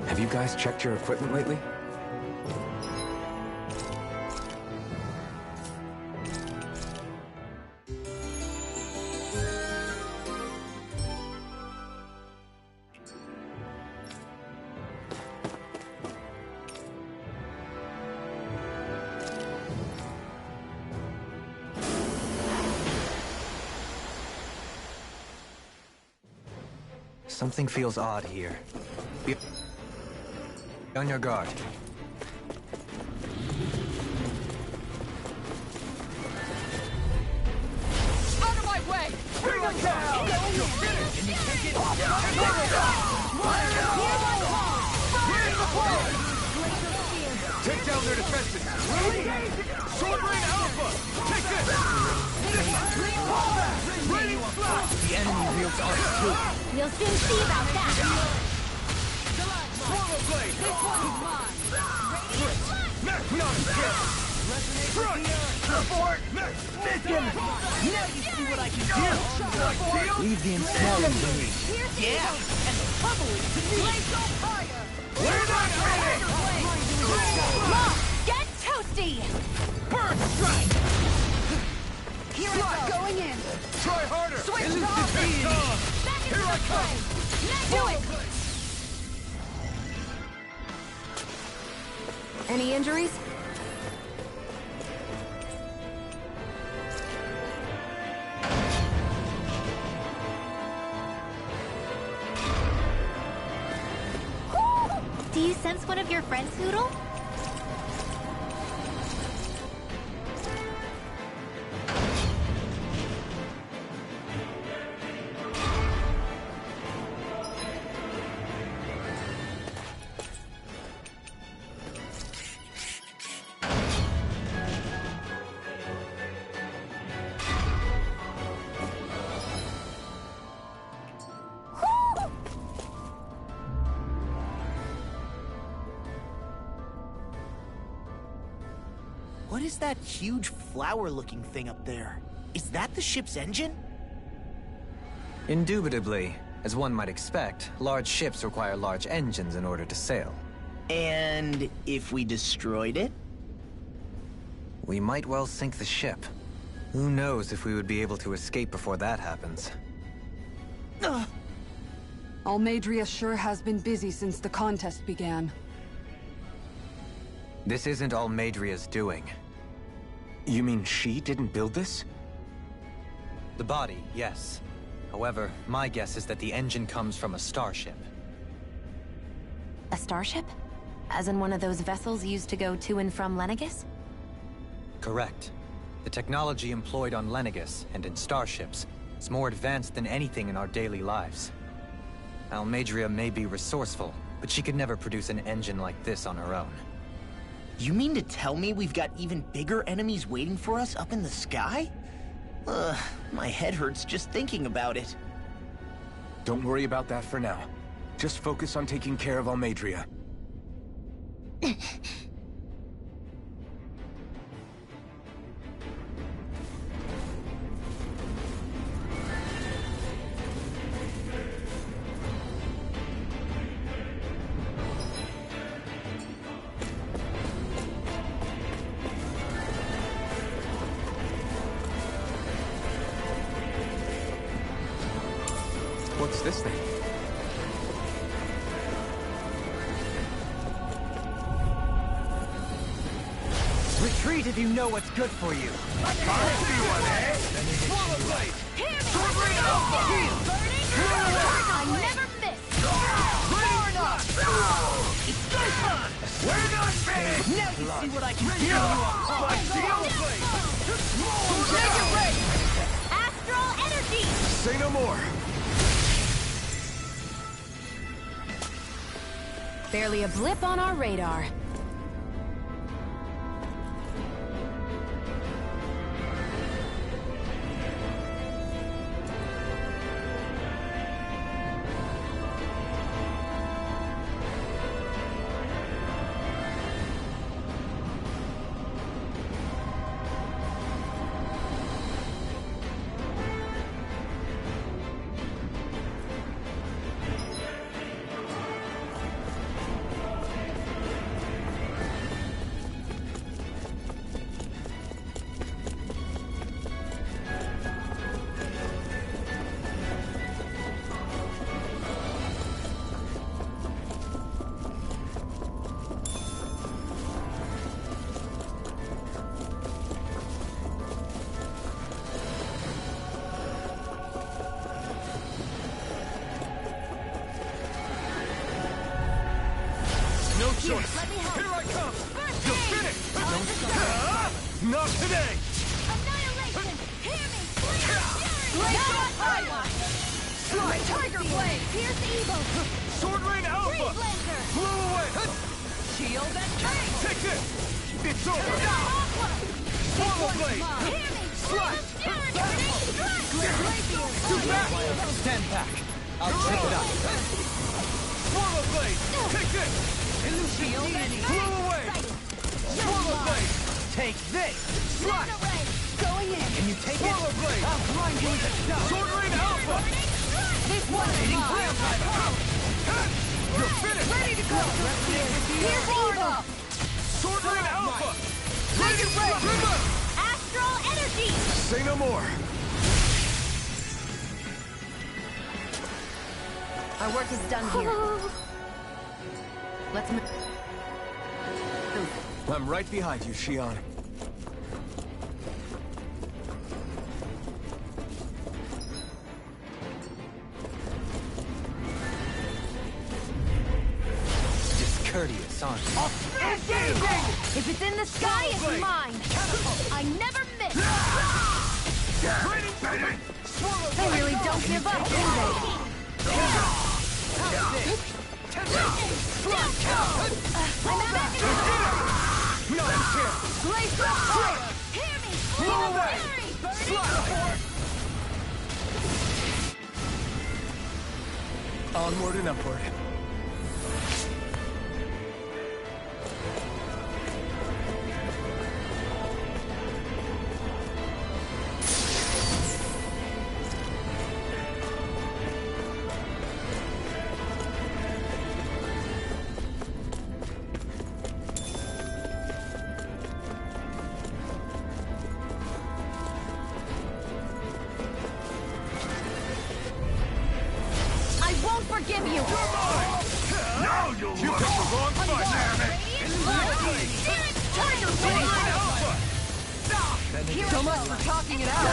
Have you guys checked your equipment lately? Something feels odd here. Be on your guard. Out of my way! Bring them down! Can you take it? Take down their defenses! Sword Rain Alpha! Take this! Raining Flash! The enemy wields ours too. We'll soon see about that. Swallow Blade! This one's mine! Mechion Kill! Front! Support! Mission! Now you see what I can do! Leave the ensnaring to me. Yeah! And the bubbly to me! Blaze on fire! We're not ready! Mom, get toasty! Burn Strike! Here I go! Going in! Try harder! Switch Elusive off! Phantom! Back into Here I the come! play! Do it! Any injuries? Do you sense one of your friends, Noodle? What is that huge flower-looking thing up there? Is that the ship's engine? Indubitably. As one might expect, large ships require large engines in order to sail. And if we destroyed it? We might well sink the ship. Who knows if we would be able to escape before that happens. Almadria sure has been busy since the contest began. This isn't Almadria's doing. You mean she didn't build this? The body, yes. However, my guess is that the engine comes from a starship. A starship? As in one of those vessels used to go to and from Lenegis? Correct. The technology employed on Lenegis and in starships is more advanced than anything in our daily lives. Almadria may be resourceful, but she could never produce an engine like this on her own. You mean to tell me we've got even bigger enemies waiting for us up in the sky? My head hurts just thinking about it. Don't worry about that for now. Just focus on taking care of Almadria. What's this thing? Retreat if you know what's good for you. I see one, eh? Swallow blade! Sword Rain Alpha! I never miss! We're not finished! Now you see what I can do! Take it ready! Astral energy! Say no more! Barely a blip on our radar. No choice! Here I come! You're finished! Not today! Annihilation! Hear me! Slide! Tiger Blade! Pierce evil! Sword Rain Alpha! Freeze Lancer! Blow away! Shield and King! Take this! It's over! Aqua! Swallow Blade! Hear me! Slide! Too fast! Stand back. I'll trip it up. Swallow Blade! Take this! Shield and Blow away! Swallow Blade! Take this! Slide! Going in! Can you take it? Swallow Blade! I'll grind you into dust! Sword Rain Alpha! This one is mine! You're finished! Ready to go! Pierce evil! Sword Rain Alpha! Take it ready! Astral energy! Say no more! Our work is done here. Let's move. I'm right behind you, Xion. Discourteous, aren't you? If it's in the sky, it's mine! I never miss! They really don't give up, do Onward and upward. Forgive you! Now you'll You picked the wrong fight! Tiger Blade! So much for talking it out!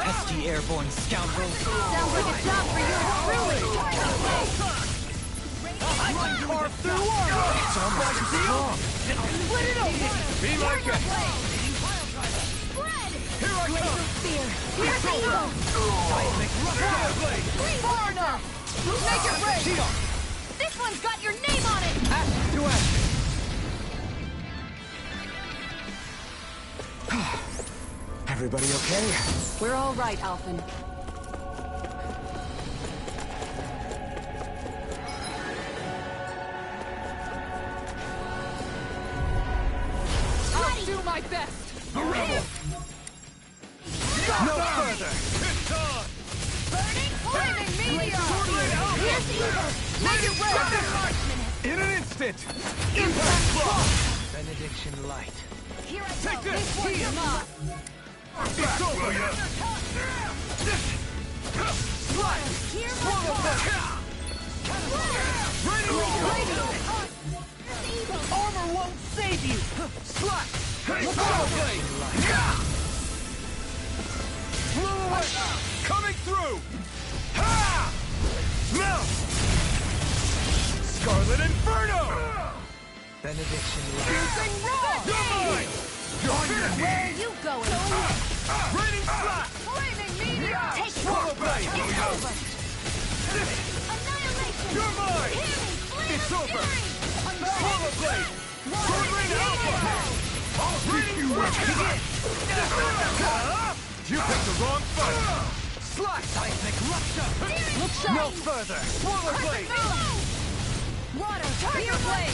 Pesky airborne scoundrels! Sounds like a job for you to ruin! I can carve through armor! It's almost as strong! Split it open! Be my guest! Here I come! Spear! Here's evil! Far enough! Make it ready! This one's got your name on it! Ash to ash! Everybody okay? We're all right, Alphen. I'll do my best! The rebel! No further! It's on! Burning flaming meteor! Here's evil! Make it ready! In an instant! Impact block! Benediction light. Here I Take go! this! This one's mine! It's over! Swallow blade! Armor won't save you! Slash! Swallow blade! Blow away! Coming through! Ha! Now! Scarlet Inferno! Benediction light. Using raw! You're mine! You're Where are you going? Raining slash! Flaming meteor! Take Swallow blade! It's over! Annihilation! You're mine! It's over! Swallow blade! Sword rain alpha! I'll keep you with You picked the wrong fight! Slash! Seismic rupture! No further! Swallow blade! Water! Tiger blade!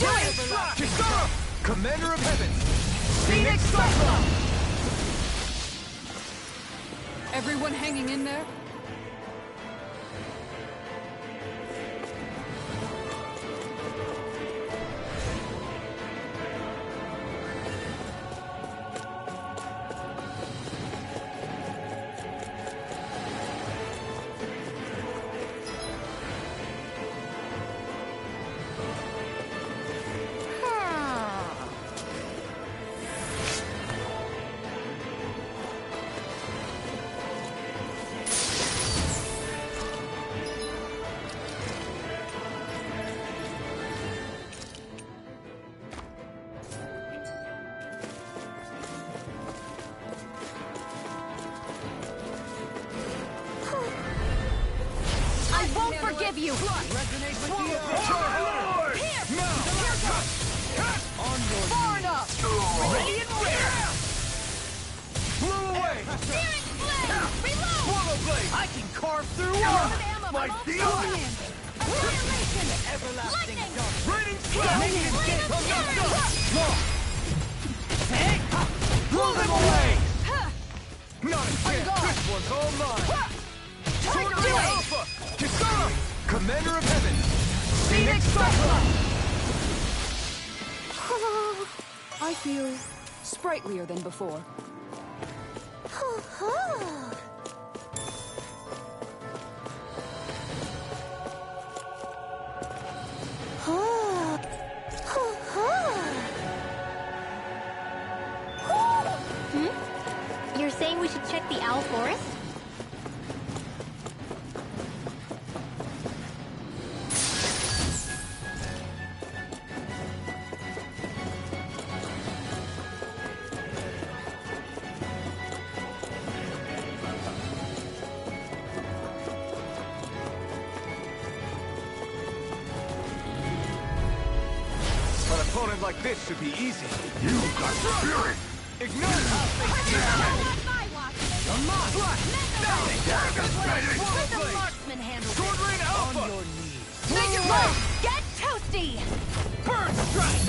Kisara! Commander of Heaven! Phoenix Cyclone! Everyone hanging in there? Forgive you! Resonate with the Here! Now! On your Far enough! Radiant Flare! Blow away! Searing flame! Reload! Swallow blade! I can carve through Ammo, my ammo, Annihilation! everlasting Lightning! dark! Raining flame! Flame of fury! Blow them away! Not a chance! gone. This one's all mine! Tiger Sword blade! Alpha! Kisara! Commander of Heaven! Phoenix Cyclone! I feel sprightlier than before. You're saying we should check the Owl Forest? An opponent like this should be easy. You got spirit! Ignite! Sword Rain Alpha! On your knees. Make it move! Get toasty! Burn strike!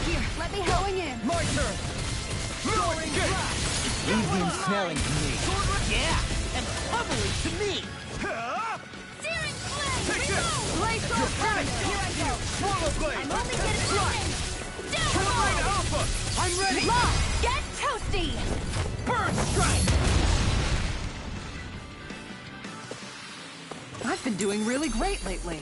Here, let me help. Going in. My turn! No escape! Easy and smelling to me. Yeah! And bubbly to me. Searing flame! Take this! Blaze You're off right. Here I go! Swallow blade! I'm only getting started! Sword Rain Alpha! I'm ready! Lock! Get toasty! Burn strike! I've been doing really great lately.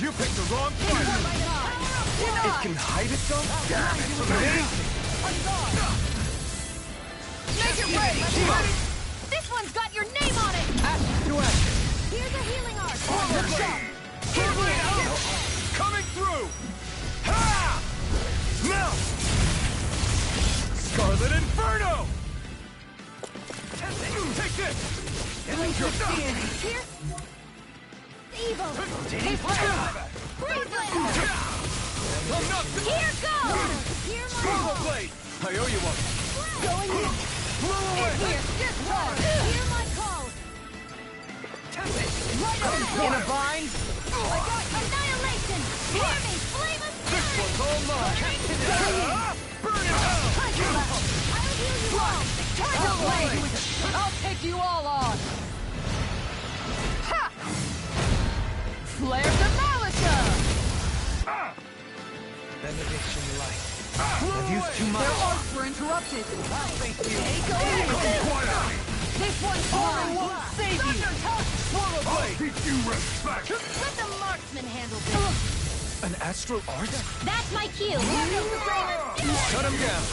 You picked the wrong fight! It can hide itself? Damn it! Make it ready! This one's got your name on it! Ashes to ashes! Here's a healing art! Coming through! Ha! Now! Scarlet Inferno! Take this! Here? Evil! Freeze Blade! Here goes! Here my Turbo Blade! I owe you one! Going in! Blow away! Hear my call! Right on in a bind! I got annihilation! Hear me! Flame of This fury! one's all mine! Burn it out! I'll heal you all! Turbo Blade! I'll take you all on! Ha! Flare the Malika! Benediction light. I've used too much. Their arts were interrupted. This one's mine! Won't save you! Swallow Blade! Teach you respect! Let the marksman handle this! An astral art? That's my cue! Shut him down!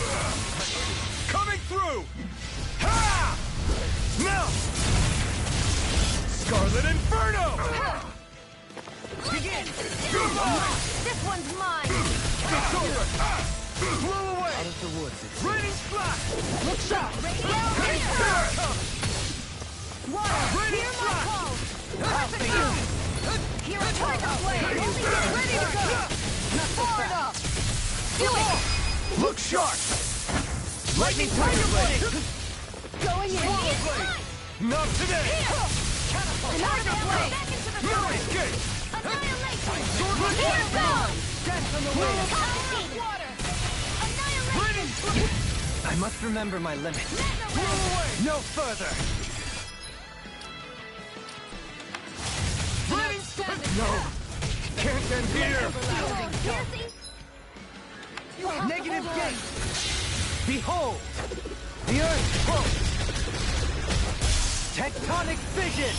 Coming through! Ha! Now! Scarlet Inferno! Begin! This one's mine! It's over! Blow away! Out of the woods, it's Raining Splash! Look sharp! Here it comes! Water! Raining Hear my Splash! call! Helping you! Hear a Tiger Blade! Ready to go! Not far enough! Do it! Look sharp! Lightning Tiger Blade! Going in! Not today! Tiger Blade! Back into the No fire! escape! Annihilation! Sword Here goes! Death on the way! Cold water! Annihilation! I must remember my limits. No further! No! Can't end here! Negative gate! Behold! The earth quote! Tectonic fission!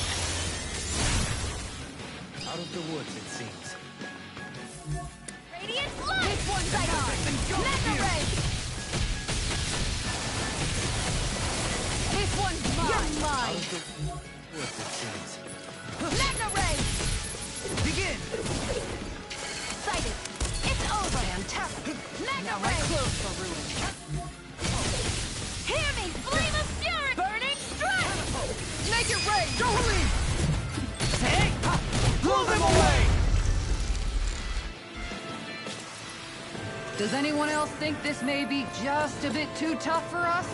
Out of the woods, it seems. Radiant light! This one's like Mega Ray! This one's mine! You're mine! Woods, it seems. Mega Ray! Begin! Sighted! It's over! Fantastic! Mega Now my Ray! clothes are ruined. Hear me! Flame of fury! Burning strike! Make it rain! Don't leave! Hey! Blow them away! Does anyone else think this may be just a bit too tough for us?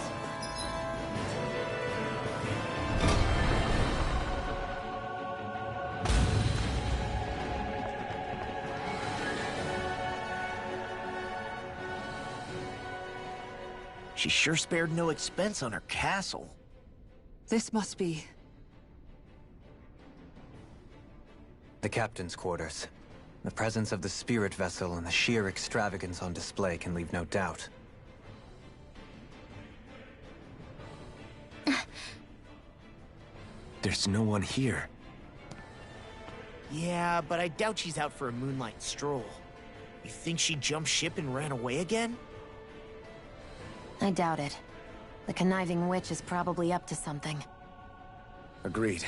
She sure spared no expense on her castle. This must be... The captain's quarters. The presence of the spirit vessel and the sheer extravagance on display can leave no doubt. There's no one here. Yeah, but I doubt she's out for a moonlight stroll. You think she jumped ship and ran away again? I doubt it. The conniving witch is probably up to something. Agreed.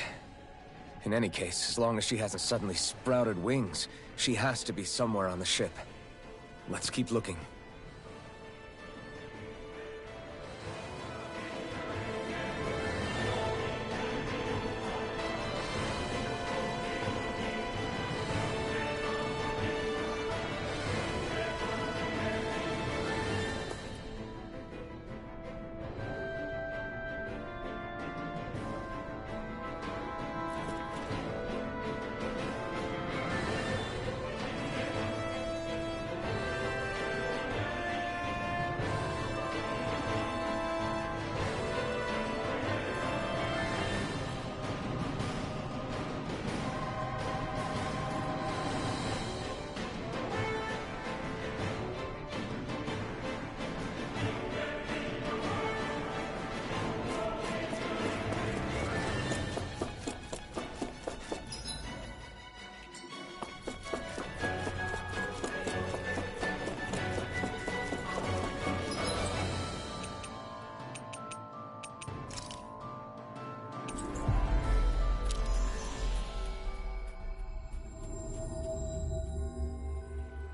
In any case, as long as she hasn't suddenly sprouted wings, she has to be somewhere on the ship. Let's keep looking.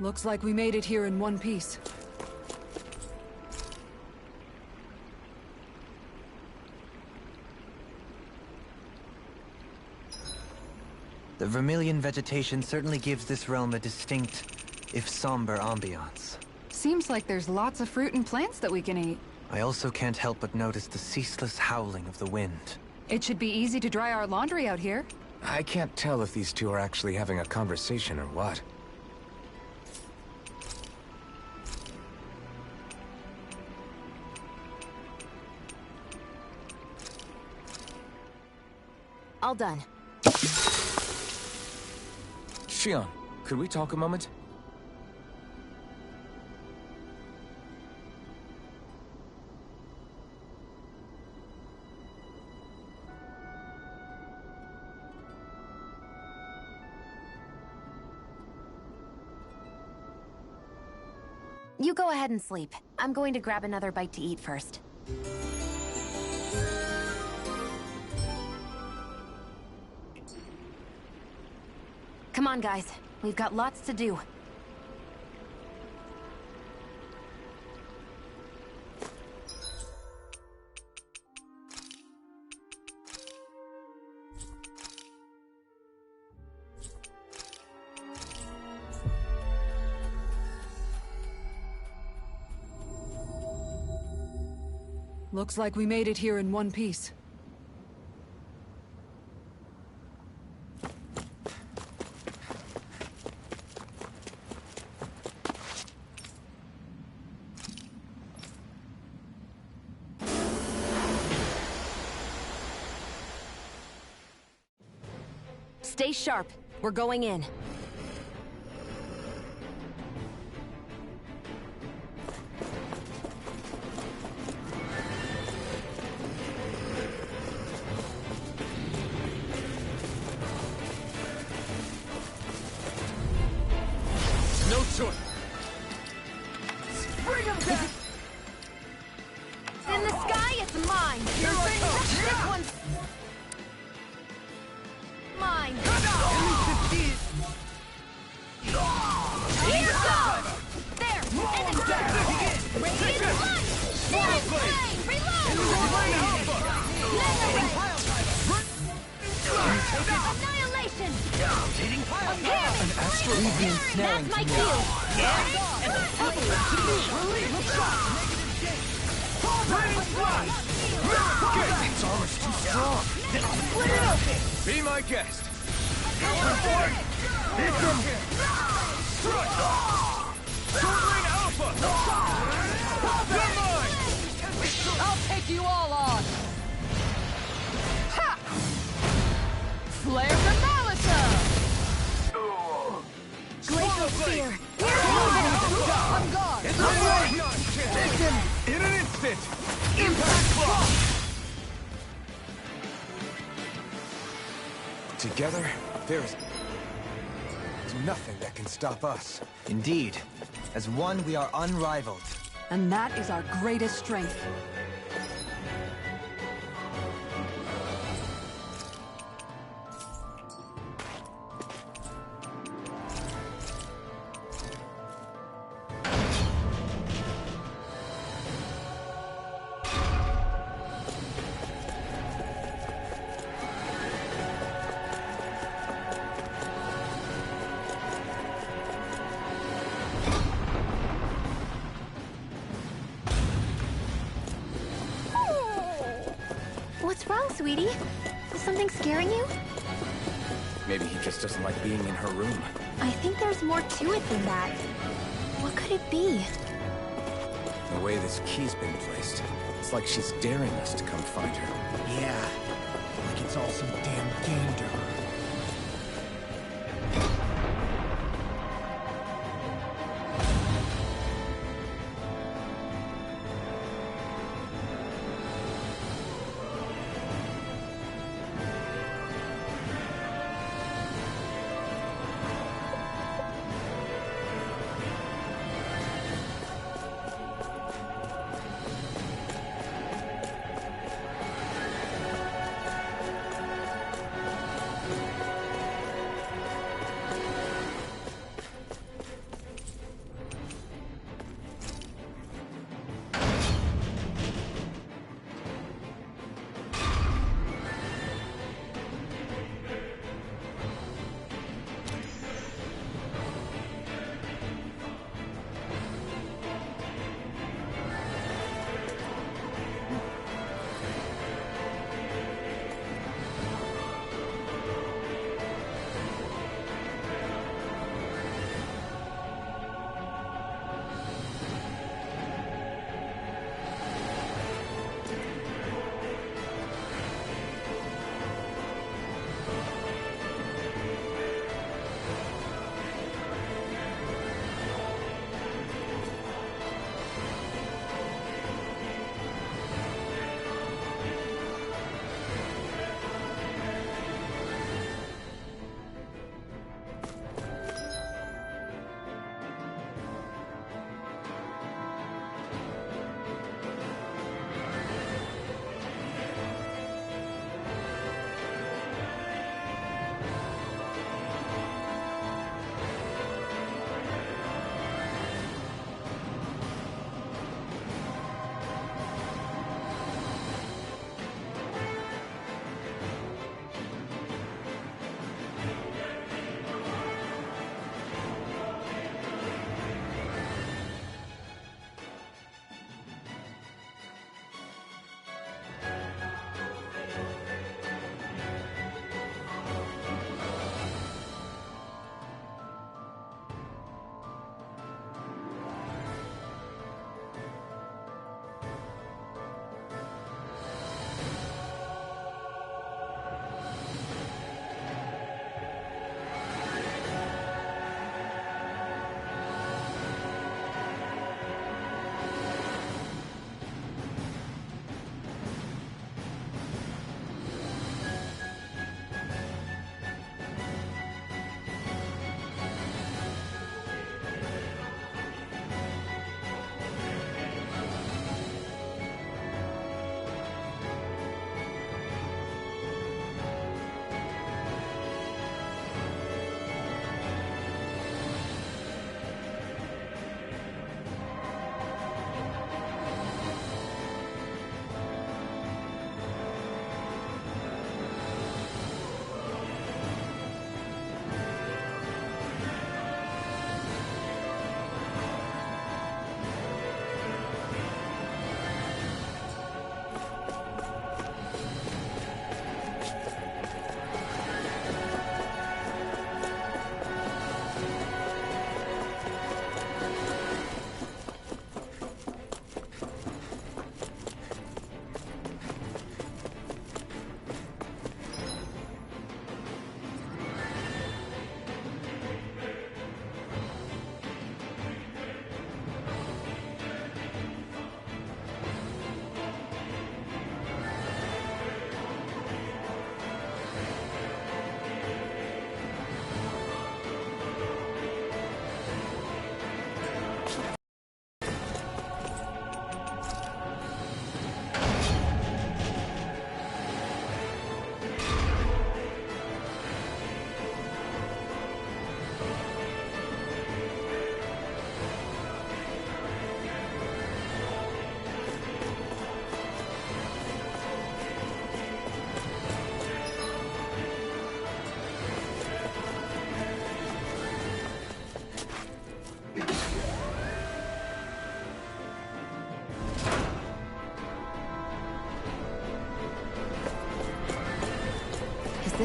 Looks like we made it here in one piece. The vermilion vegetation certainly gives this realm a distinct, if somber, ambiance. Seems like there's lots of fruit and plants that we can eat. I also can't help but notice the ceaseless howling of the wind. It should be easy to dry our laundry out here. I can't tell if these two are actually having a conversation or what. All done. Shion, could we talk a moment? You go ahead and sleep. I'm going to grab another bite to eat first. Come on, guys. We've got lots to do. Looks like we made it here in one piece. Stay sharp. We're going in. No choice. Bring him down! In the sky, it's mine! Here I come! This one's... mine! At least it's easy. Here goes! There! And it's down! Radiant lunge! Daring flame! Reload! Annihilation! That's my cue! Its armor's too strong. Then I'll split it open. Be my guest. Hit them. Strike. Swordling Alpha. You're mine. I'll take you all on! Ha! Flare the Malisa! Glacial Spear! I'm gone! It's a victim in an instant. Impact block. Together, there's nothing that can stop us. Indeed. As one, we are unrivaled. And that is our greatest strength. What's wrong, sweetie? Is something scaring you? Maybe he just doesn't like being in her room. I think there's more to it than that. What could it be? The way this key's been placed, it's like she's daring us to come find her. Yeah, like it's all some damn game to her.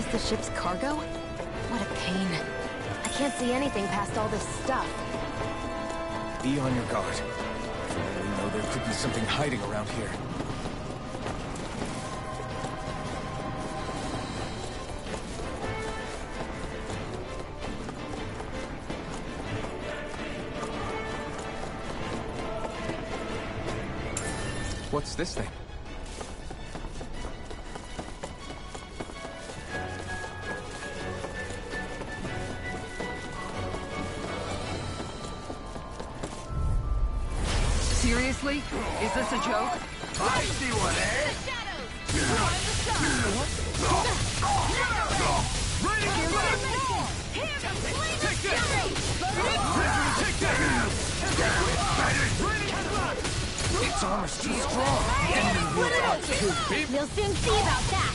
this the ship's cargo? What a pain. I can't see anything past all this stuff. Be on your guard. For all we know, there could be something hiding around here. What's this thing? Seriously? Is this a joke? I see one, eh? Its armor's too strong. The enemy will fight too. We'll soon see about that.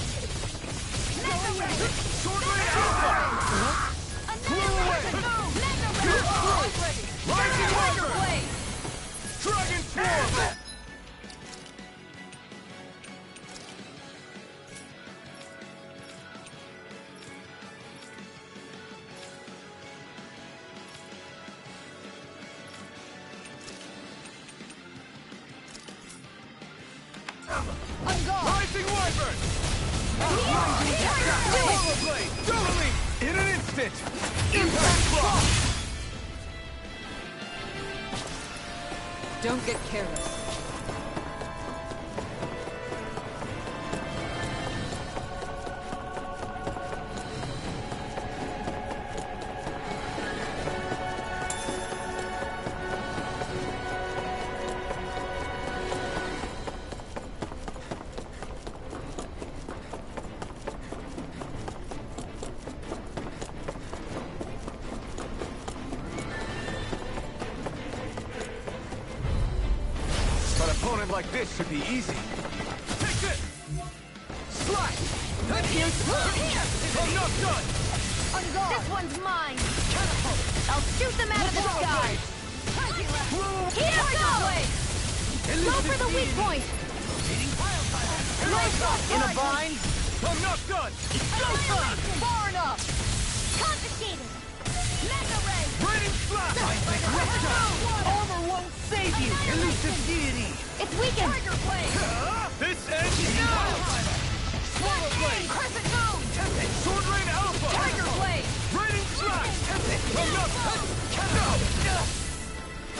Dragon form! Rising Wyvern! Rollerblade! Doubling! In an instant! Impact block! Don't get careless. Like this should be easy. Take this! Slash! That here's I'm not done! This one's mine. I'll shoot them out of the sky. Here goes! Go for the weak point. In a bind? I'm not done! Far enough! Confiscated. Mega ray. Raining slash! Armor won't save you! Elusive deity! It's weakened. Tiger blade! This ends now! Swallow blade! Crescent moon! Sword Rain Alpha! Tiger blade! Raining slash! I'm not done!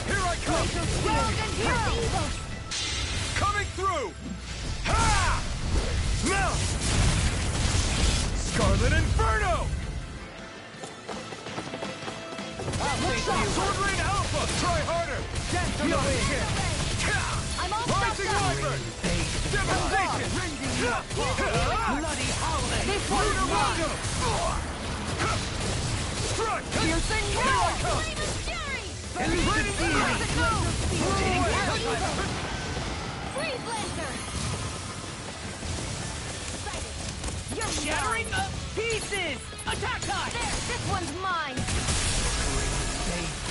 Here I come! Round and hero! Coming through! Ha! Now! Scarlet Inferno! Sword Rain Alpha! Try harder! I'm all Rising stopped up. Wyvern! Devastation! Bloody howling! This one's mine. Strike! Piercing Here I come! Flame of Fury. Raining Freeze Lancer. You're Shattering mine. the pieces! Attack time! There, this one's mine.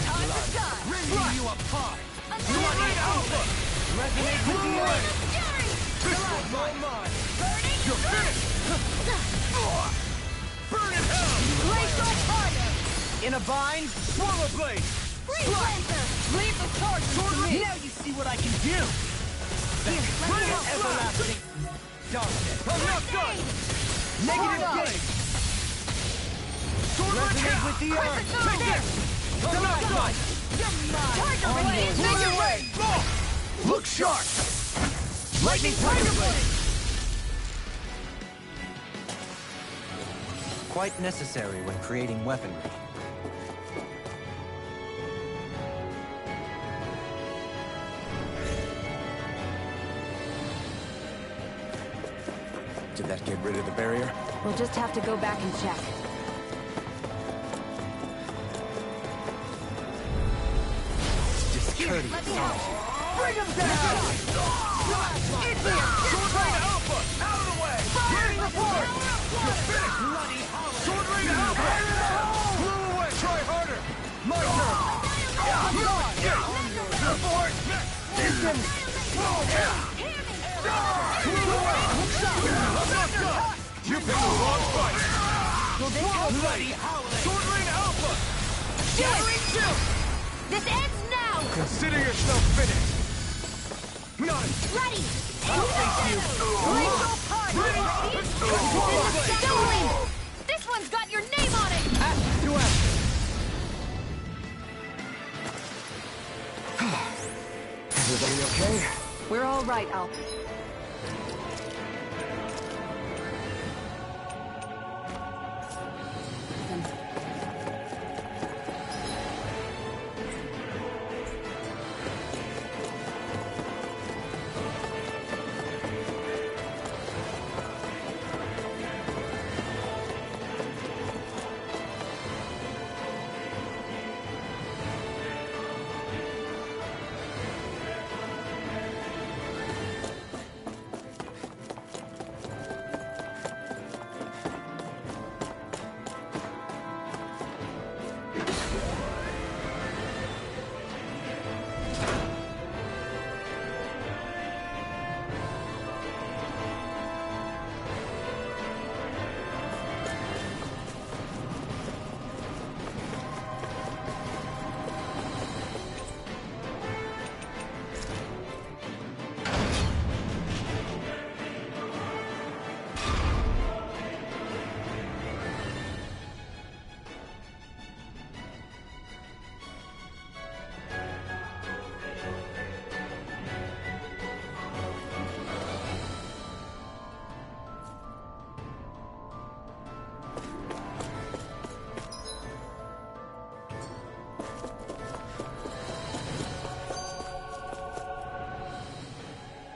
Time to shine! Rending you apart! Rain Alpha! Resonate with the earth! Fury. This one's all mine! Burning. You're finished! Burn in hell! Glacial fire! In a bind? Swallow Blade! Freeze Lancer. Leave the charge to me! Now you see what I can do! Raining Everlasting darkness! I'm not done! Negative Blade! gain! Sword Rain Resonate with the earth! Take this! I'm not done! Tiger blade! Tiger Blade! Look sharp! Lightning Tiger blade! Quite necessary when creating weaponry. Did that get rid of the barrier? We'll just have to go back and check. Discourteous. Bring him down! It's here! Sword Rain Alpha! Out of the way! Burning the force! You're finished! Bloody howling! Sword Rain Alpha! Blew away! Try harder! My turn! The force! Distance! Blew away! I'm not done! You picked the wrong fight! Bloody Sword Rain Alpha! Shattering Chill! This ends now! Consider yourself finished! Not Ready! Thank you! Dueling! This one's got your name on it! Action to action! Everybody okay? We're all right, Al.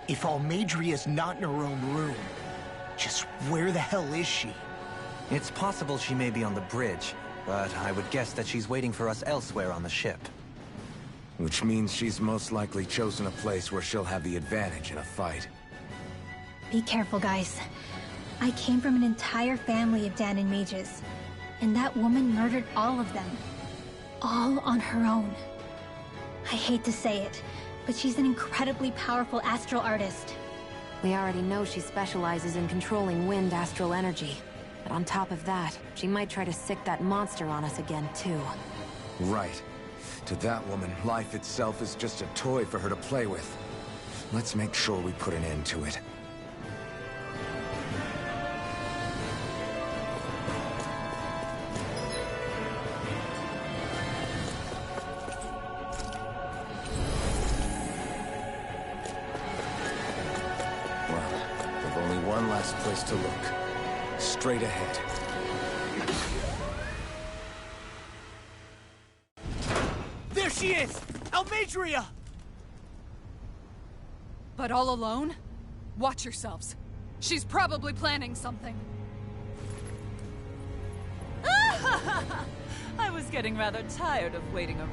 If Almadria's not in her own room, just where the hell is she? It's possible she may be on the bridge, but I would guess that she's waiting for us elsewhere on the ship. Which means she's most likely chosen a place where she'll have the advantage in a fight. Be careful, guys. I came from an entire family of Danon mages, and that woman murdered all of them. All on her own. I hate to say it, but she's an incredibly powerful astral artist. We already know she specializes in controlling wind astral energy. But on top of that, she might try to sick that monster on us again, too. Right. To that woman, life itself is just a toy for her to play with. Let's make sure we put an end to it. Place to look. Straight ahead. There she is! Almadria! But all alone? Watch yourselves. She's probably planning something. I was getting rather tired of waiting around.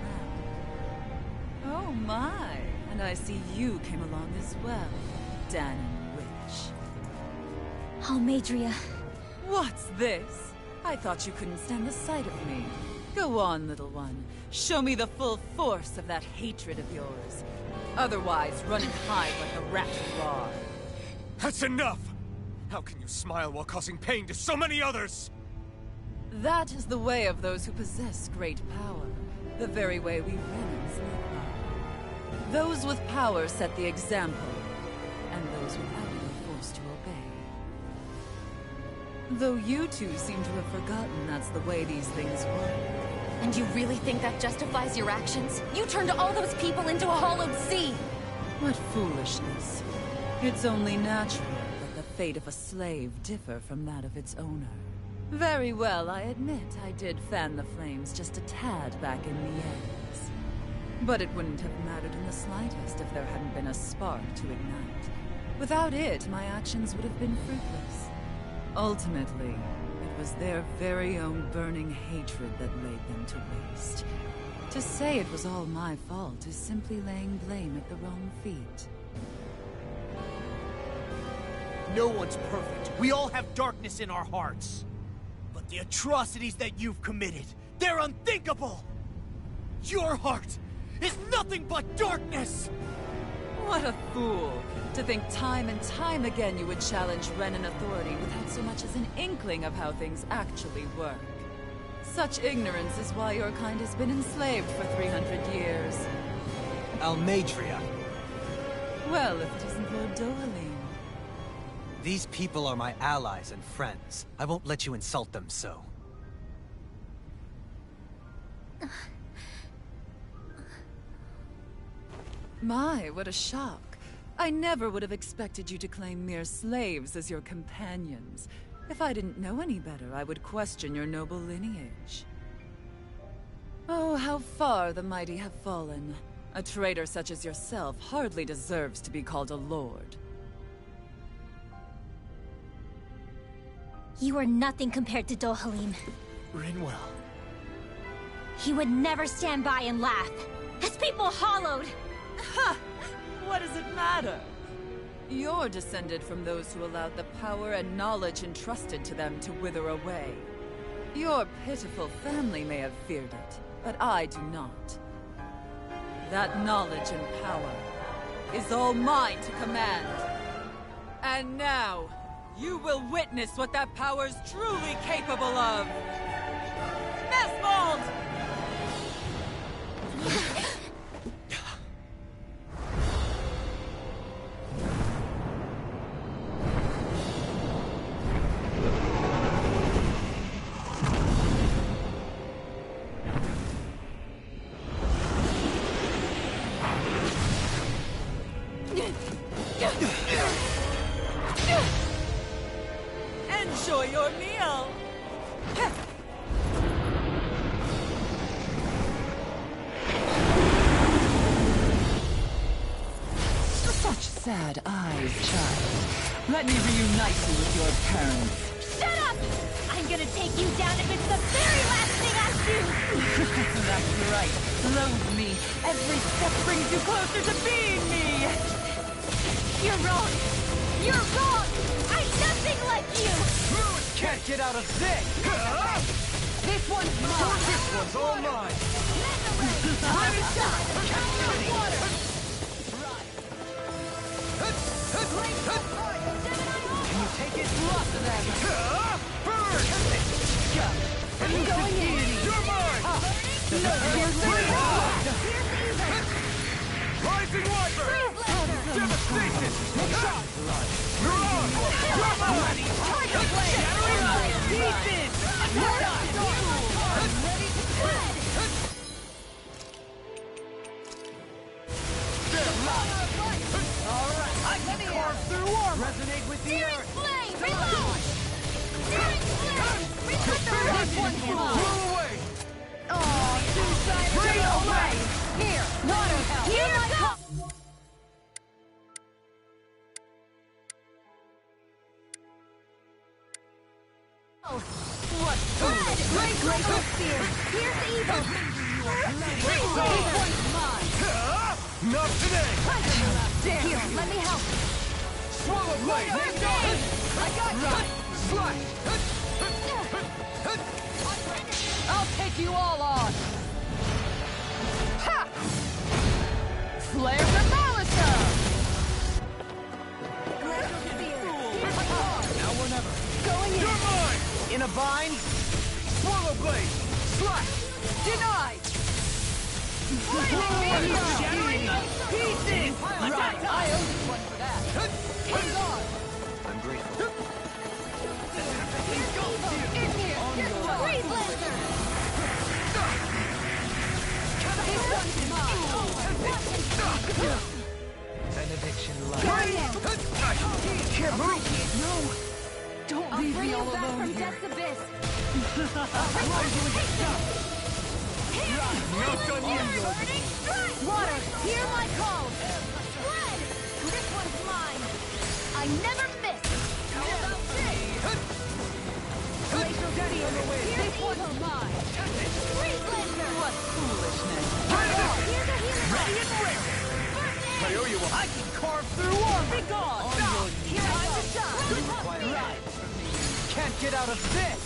Oh my, and I see you came along as well, Danon Witch. Almadria. What's this? I thought you couldn't stand the sight of me. Go on, little one. Show me the full force of that hatred of yours. Otherwise, run and hide like a rat you are. That's enough! How can you smile while causing pain to so many others? That is the way of those who possess great power. The very way we Renans live by. Those with power set the example, and those without are forced to obey. Though you two seem to have forgotten that's the way these things work. And you really think that justifies your actions? You turned all those people into a hollowed sea! What foolishness. It's only natural that the fate of a slave differ from that of its owner. Very well, I admit I did fan the flames just a tad back in the ends. But it wouldn't have mattered in the slightest if there hadn't been a spark to ignite. Without it, my actions would have been fruitless. Ultimately, it was their very own burning hatred that laid them to waste. To say it was all my fault is simply laying blame at the wrong feet. No one's perfect. We all have darkness in our hearts. But the atrocities that you've committed, they're unthinkable! Your heart is nothing but darkness! What a fool! To think time and time again you would challenge Renan authority without so much as an inkling of how things actually work. Such ignorance is why your kind has been enslaved for 300 years. Almadria. Well, if it isn't Lord Dohalim. These people are my allies and friends. I won't let you insult them so. My, what a shock. I never would have expected you to claim mere slaves as your companions. If I didn't know any better, I would question your noble lineage. Oh, how far the mighty have fallen. A traitor such as yourself hardly deserves to be called a lord. You are nothing compared to Dohalim. Rinwell. He would never stand by and laugh. His people hollowed! Ha! What does it matter? You're descended from those who allowed the power and knowledge entrusted to them to wither away. Your pitiful family may have feared it, but I do not. That knowledge and power is all mine to command. And now, you will witness what that power's truly capable of! Mesmold! Enjoy your meal! Such sad eyes, child. Let me reunite you with your parents. Shut up! I'm gonna take you down if it's the very last thing I do! That's right. Loathe me. Every step brings you closer to being me! You're wrong! You're wrong! I'm nothing like you! Can't get out of this! This one's mine! This one's all mine! I'm done! Water! Can you take it? Lots of them! Burn! I'm going in! You're mine! Rising Wyvern! Devastation! You're on! You're mine! Tiger Blade! Pieces! I'm ready to tread! Alright! I can carve through armor! Resonate with the Searing earth! Flame! Reload! Searing Flame! This one's mine! Blow away! Oh, suicide! Bring away! Here! Water! Here I come! What? Break Glacial Spear! Here's evil! This one's mine! Not today! Here, let me help! Swallow blade! I got you! Slash! I'll take you all on! Ha! Flare the Malisa! Glacial Spear! Now or never! Going in! You're mine! In a bind? Swallow blade! Slash! Denied! Shattering pieces! Right, I owe you one for that. Hang on! I'm grateful. In here! Freeze Lancer! This one's mine! Benediction light. Going in! Can't move! No! Don't I'll leave bring me you all back alone from here. Death's Abyss! Not done yet! Water, hear my call! Spread! This one's mine! I never miss! How about this? Glacial Spear! This one's mine! Freeze Lancer! What foolishness! Here's a healing! Ready and ready! First I aid! owe you one! I can carve through armor! Be gone! Here I go! Good Quiet ride! Can't get out of this!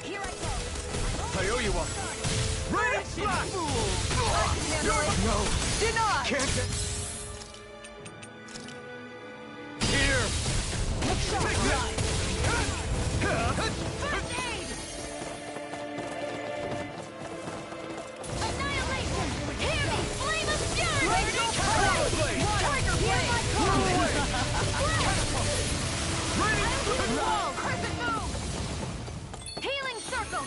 Here I go! I owe you one! Rain Slash! You're no! Denied! Can't get... Here! Take this! First aid! Annihilation! Hear me! Flame of fury! Tiger Blade! Hear my call! Wall! Crescent move! Healing circle!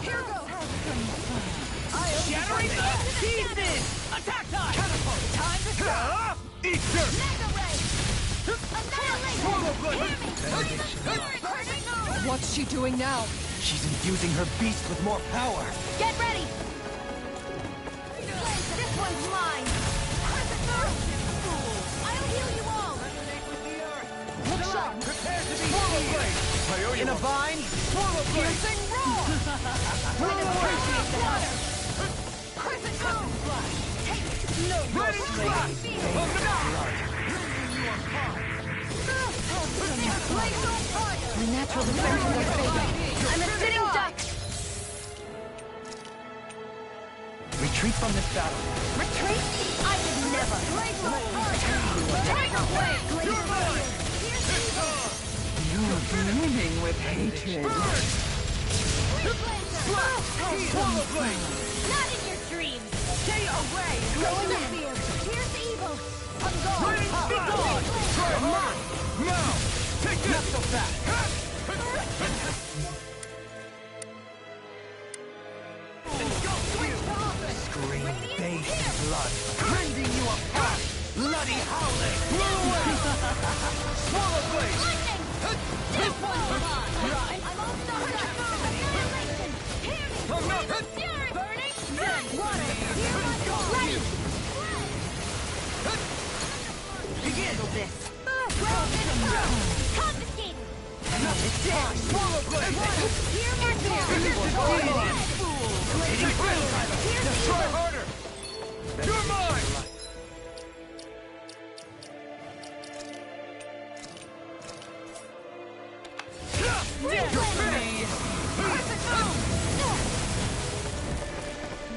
Here goes! Shattering Pieces! Attack time! Catapult! Time to stop! Eat dirt! Mega ray! Swallow blade! What's she doing now? She's infusing her beast with more power. Get ready! This one's mine! Crescent move! I'll heal you all! Look sharp! Prepare to be Swallow blade! I owe you In a one. vine? Swallow blade! Piercing roar! Appreciate the water! Crescent move! Ready, slash! My natural defenses are fading. I'm a sitting duck! Retreat from this battle. Retreat? I would never! Tiger blade! You're mine! You're brimming with hatred. Swallow blade! Not in your dreams! Stay away! Going in! Here's evil! I'm gone! Ready, be gone! Try hard! Now! Take this! Not so fast. Scream bathed blood. Rending you apart. Bloody howling. Blow away! Swallow blade! Lightning! This one's mine! I'm all stuck up! Annihilation! Hear me! I'm not- Flame of fury! Burning strike! Water! Hear my call! Ready! Begin. This! Confiscated! It's time. Swallow blade! Hear my call! Take this! Try harder! You're mine!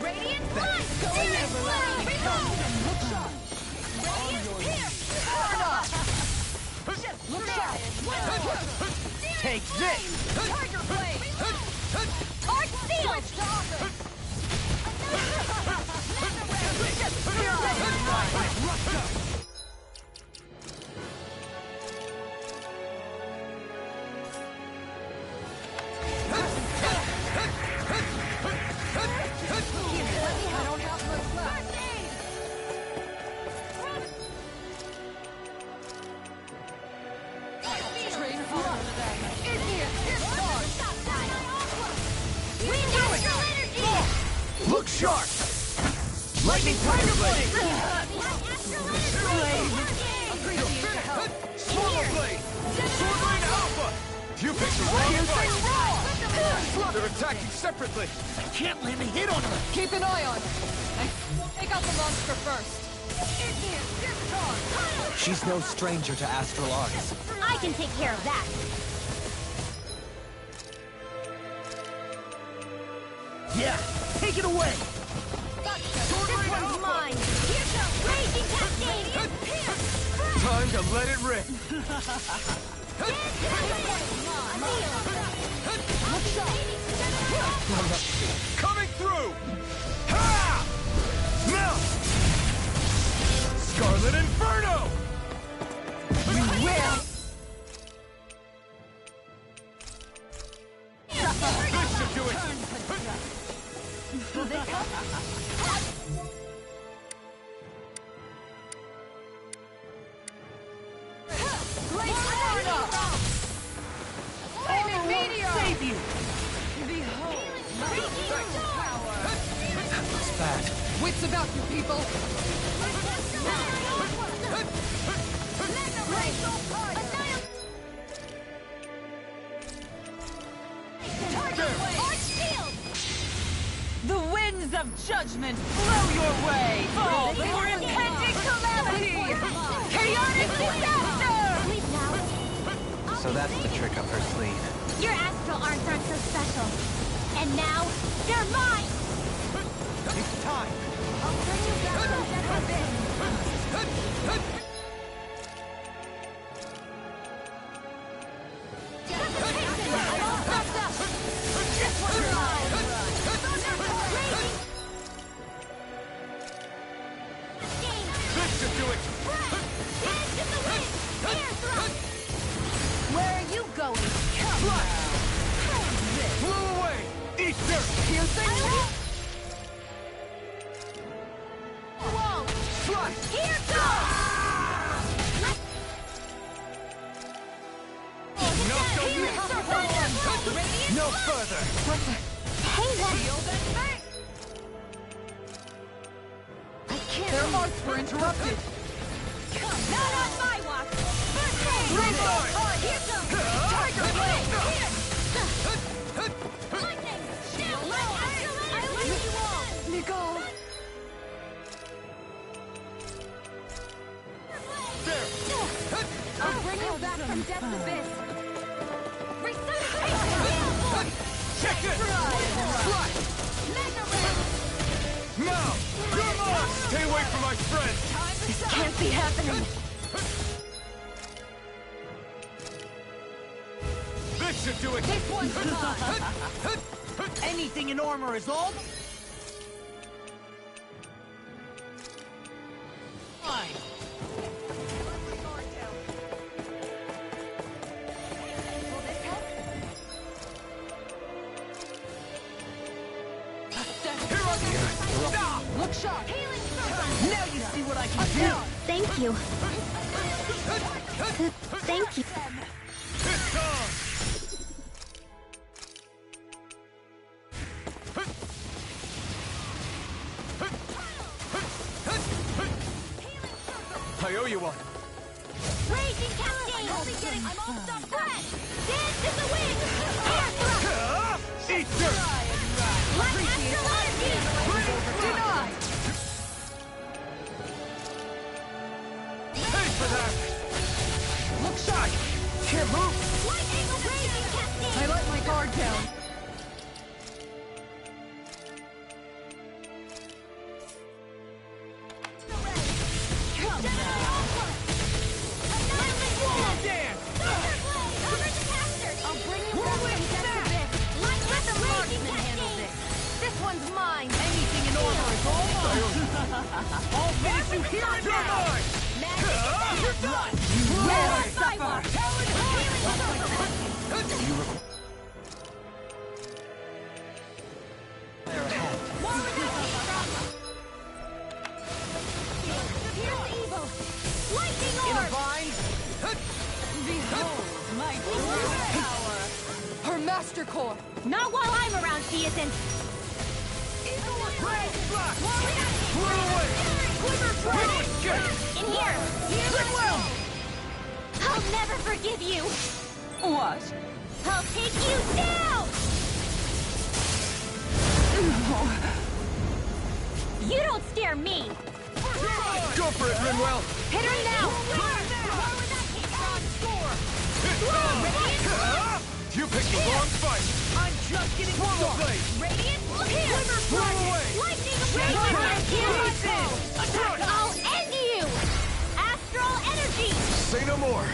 Radiant light! Searing flame! Reload! Look sharp! Radiant pierce! Look sharp! Take this. Tiger blade! Arc seal! I don't have much left. First aid! Train harder than them. In here! Discharge! We natural energy! Look sharp! Lightning tiger blade. Appreciate the help. Swallow blade! Sword blade alpha! You picked the wrong fight! They're attacking separately! I can't land a hit on her. Keep an eye on her. And take out the monster first. In here! Discharge! She's no stranger to astral arts. I can take care of that. Yeah, take it away. This one's mine! Here's the raging cascade! Time to let it rip! Coming through! Ha! Now! Scarlet Inferno! You will! This should do it! Will this help? Flaming meteor! Save you. That looks bad. Wits about you, people! The winds of judgment blow your way! Fall for impending calamity! Chaotic disaster! So that's the trick up her sleeve. Your astral arts aren't so special. And now, they're mine! It's time. Where are you going? Come on. Blew away! Eat dirt! Whoa! Slice! Here goes! No further! Hey, Their hearts were interrupted. not on my watch! First aid! Here goes! Tiger Blade! Here! Lightning! Shield! I'll leave you all! Nicole. I'll bring you back from death's abyss! Resuscitation! Check it! Slice! Mega Ray! Now! You're mine! Stay away from my friend! This can't be happening! This should do it! This one's mine! Anything in armor is all mine. Will this help? Here I go! Look sharp! Healing circle! Now you see what I can do. Thank you. Thank you. It's on! I owe you one. Raging Cascade! I'm almost off track! Dance in the wind! Air thrust! Eat dirt! Light astral energy! Denied. Pay for that! Look sharp. Can't move! Lightning raging I Cascade! let my guard down. Come now! Annihilate wall! Dance! Thunder Blade! Over the caster! I'll bring you back from death's abyss! Light let the raging Cascade! This one's mine! Anything in armor is all mine. I'll finish you here and now! You're done! Will suffer! Here's evil! Lightning orb! Behold my true power. Her master core. Not while I'm around, she isn't. Rain flash! Blew away! Glimmer escape! In here. Well! I'll never forgive you. What? I'll take you down. You don't scare me. Go for it, Rinwell! Hit her now. It's on! You picked the wrong fight! I'm just getting Swallow started. blade! Radiant. Here. Blow away! Lightning. Crush! I'll end you. Astral energy. Say no more.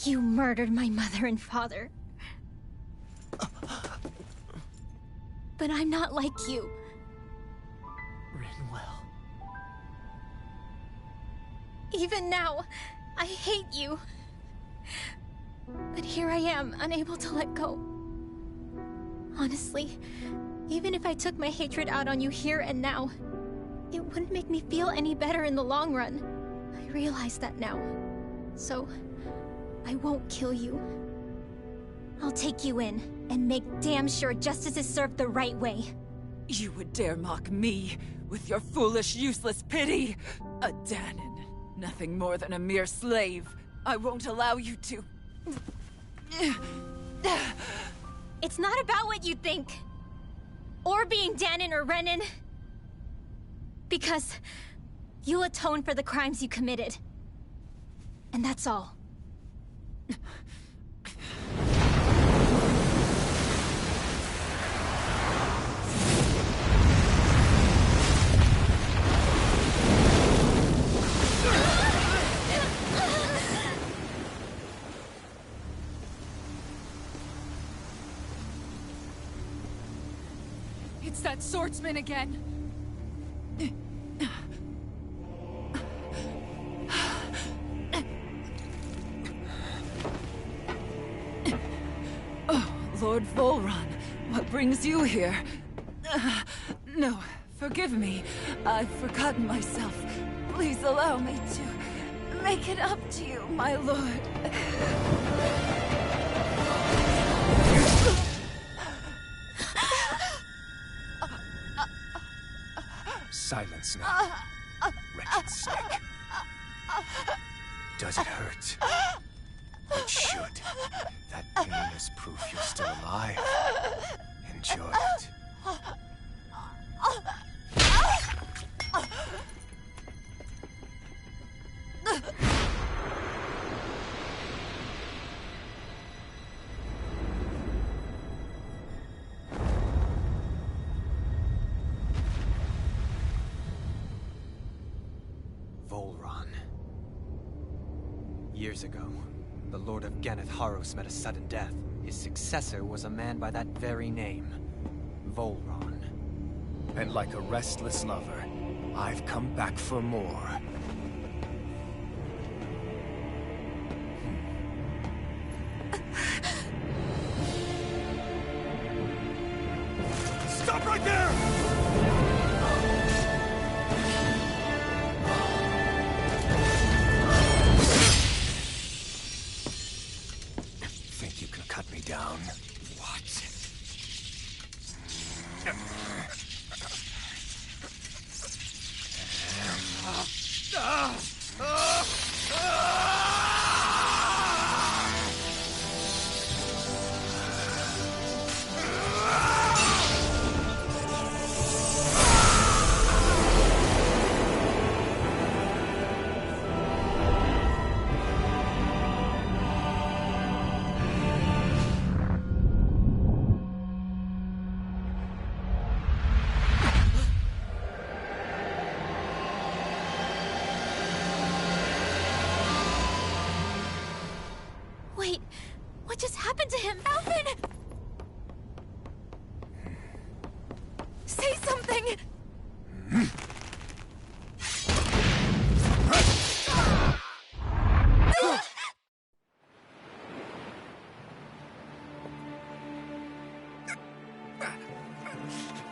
You murdered my mother and father. But I'm not like you. Rinwell. Even now, I hate you. But here I am, unable to let go. Honestly, even if I took my hatred out on you here and now, it wouldn't make me feel any better in the long run. I realize that now. So, I won't kill you. I'll take you in, and make damn sure justice is served the right way. You would dare mock me with your foolish, useless pity? A Danon, nothing more than a mere slave, I won't allow you to. It's not about what you think. Or being Danon or Renan. Because you'll atone for the crimes you committed. And that's all. It's that swordsman again. Oh, Lord Volron, what brings you here? No, forgive me. I've forgotten myself. Please allow me to make it up to you, my lord. Silence now, wretched snake. Does it hurt? It should. That pain is proof you're still alive. Enjoy it. Volron. Years ago, the Lord of Ganeth Haros met a sudden death. His successor was a man by that very name, Volron. And like a restless lover, I've come back for more. Stop right there! Think you can cut me down? What? Wait, what just happened to him? Alvin! Say something!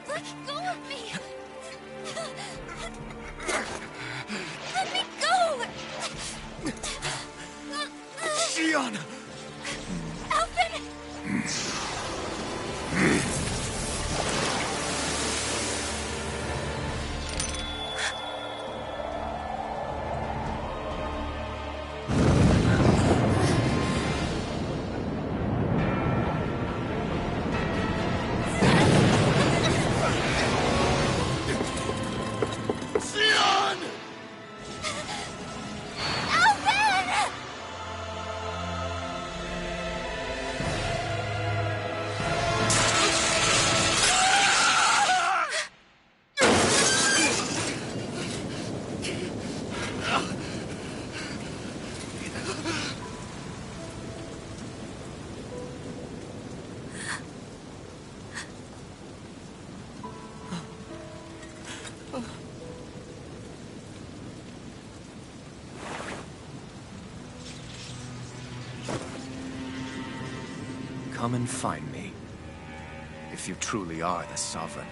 Let go of me! Let me go! Gianna! Alvin! Sion! Alvin! Come and find me, if you truly are the Sovereign.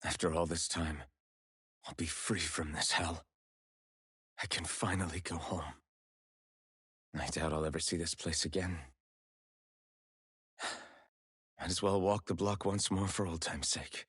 After all this time, I'll be free from this hell. I can finally go home. I doubt I'll ever see this place again. Might as well walk the block once more for old time's sake.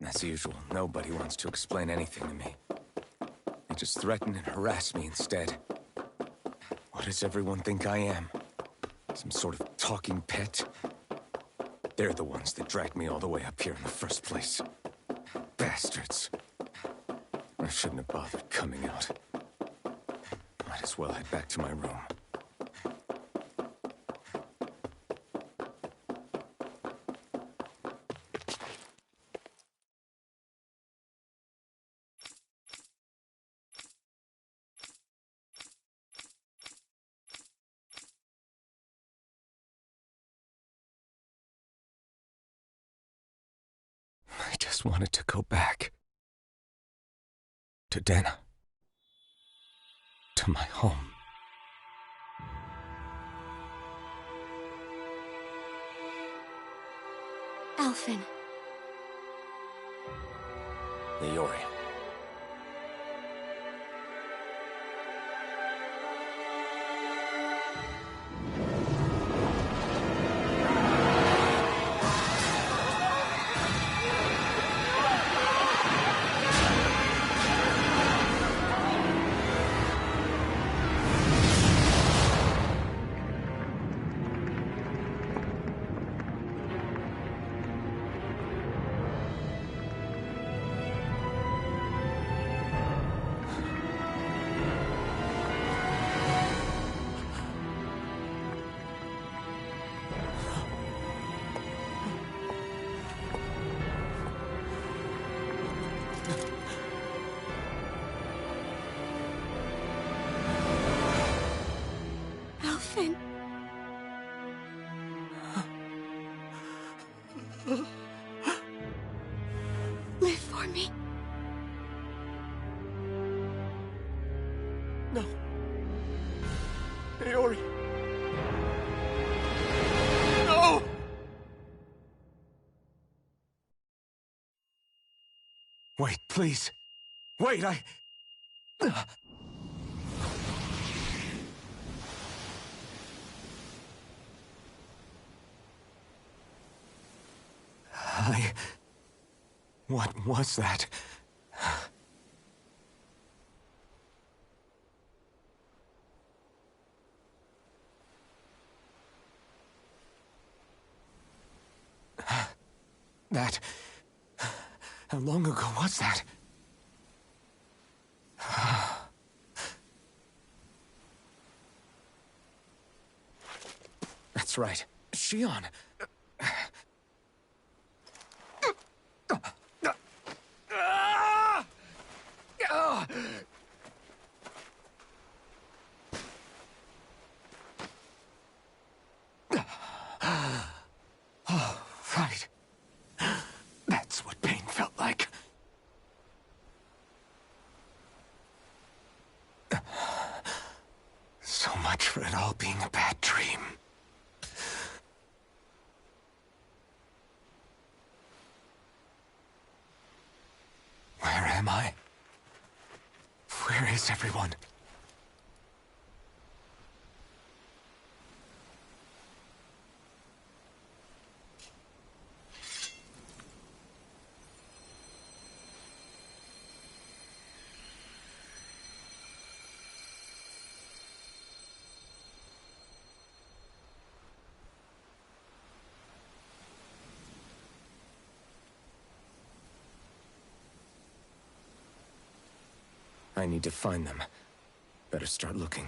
As usual, nobody wants to explain anything to me. They just threaten and harass me instead. What does everyone think I am? Some sort of talking pet? They're the ones that dragged me all the way up here in the first place. Bastards. I shouldn't have bothered coming out. Might as well head back to my room. I just wanted to go back. To Dana. To my home. Alphen. Leori. Alphen. Live for me. No. Leori. No! Wait, please. Wait, What was that? that? How long ago was that? That's right. Shion! Oh, right. That's what pain felt like. So much for it all being a bad dream. Where am I? Where is everyone? I need to find them. Better start looking.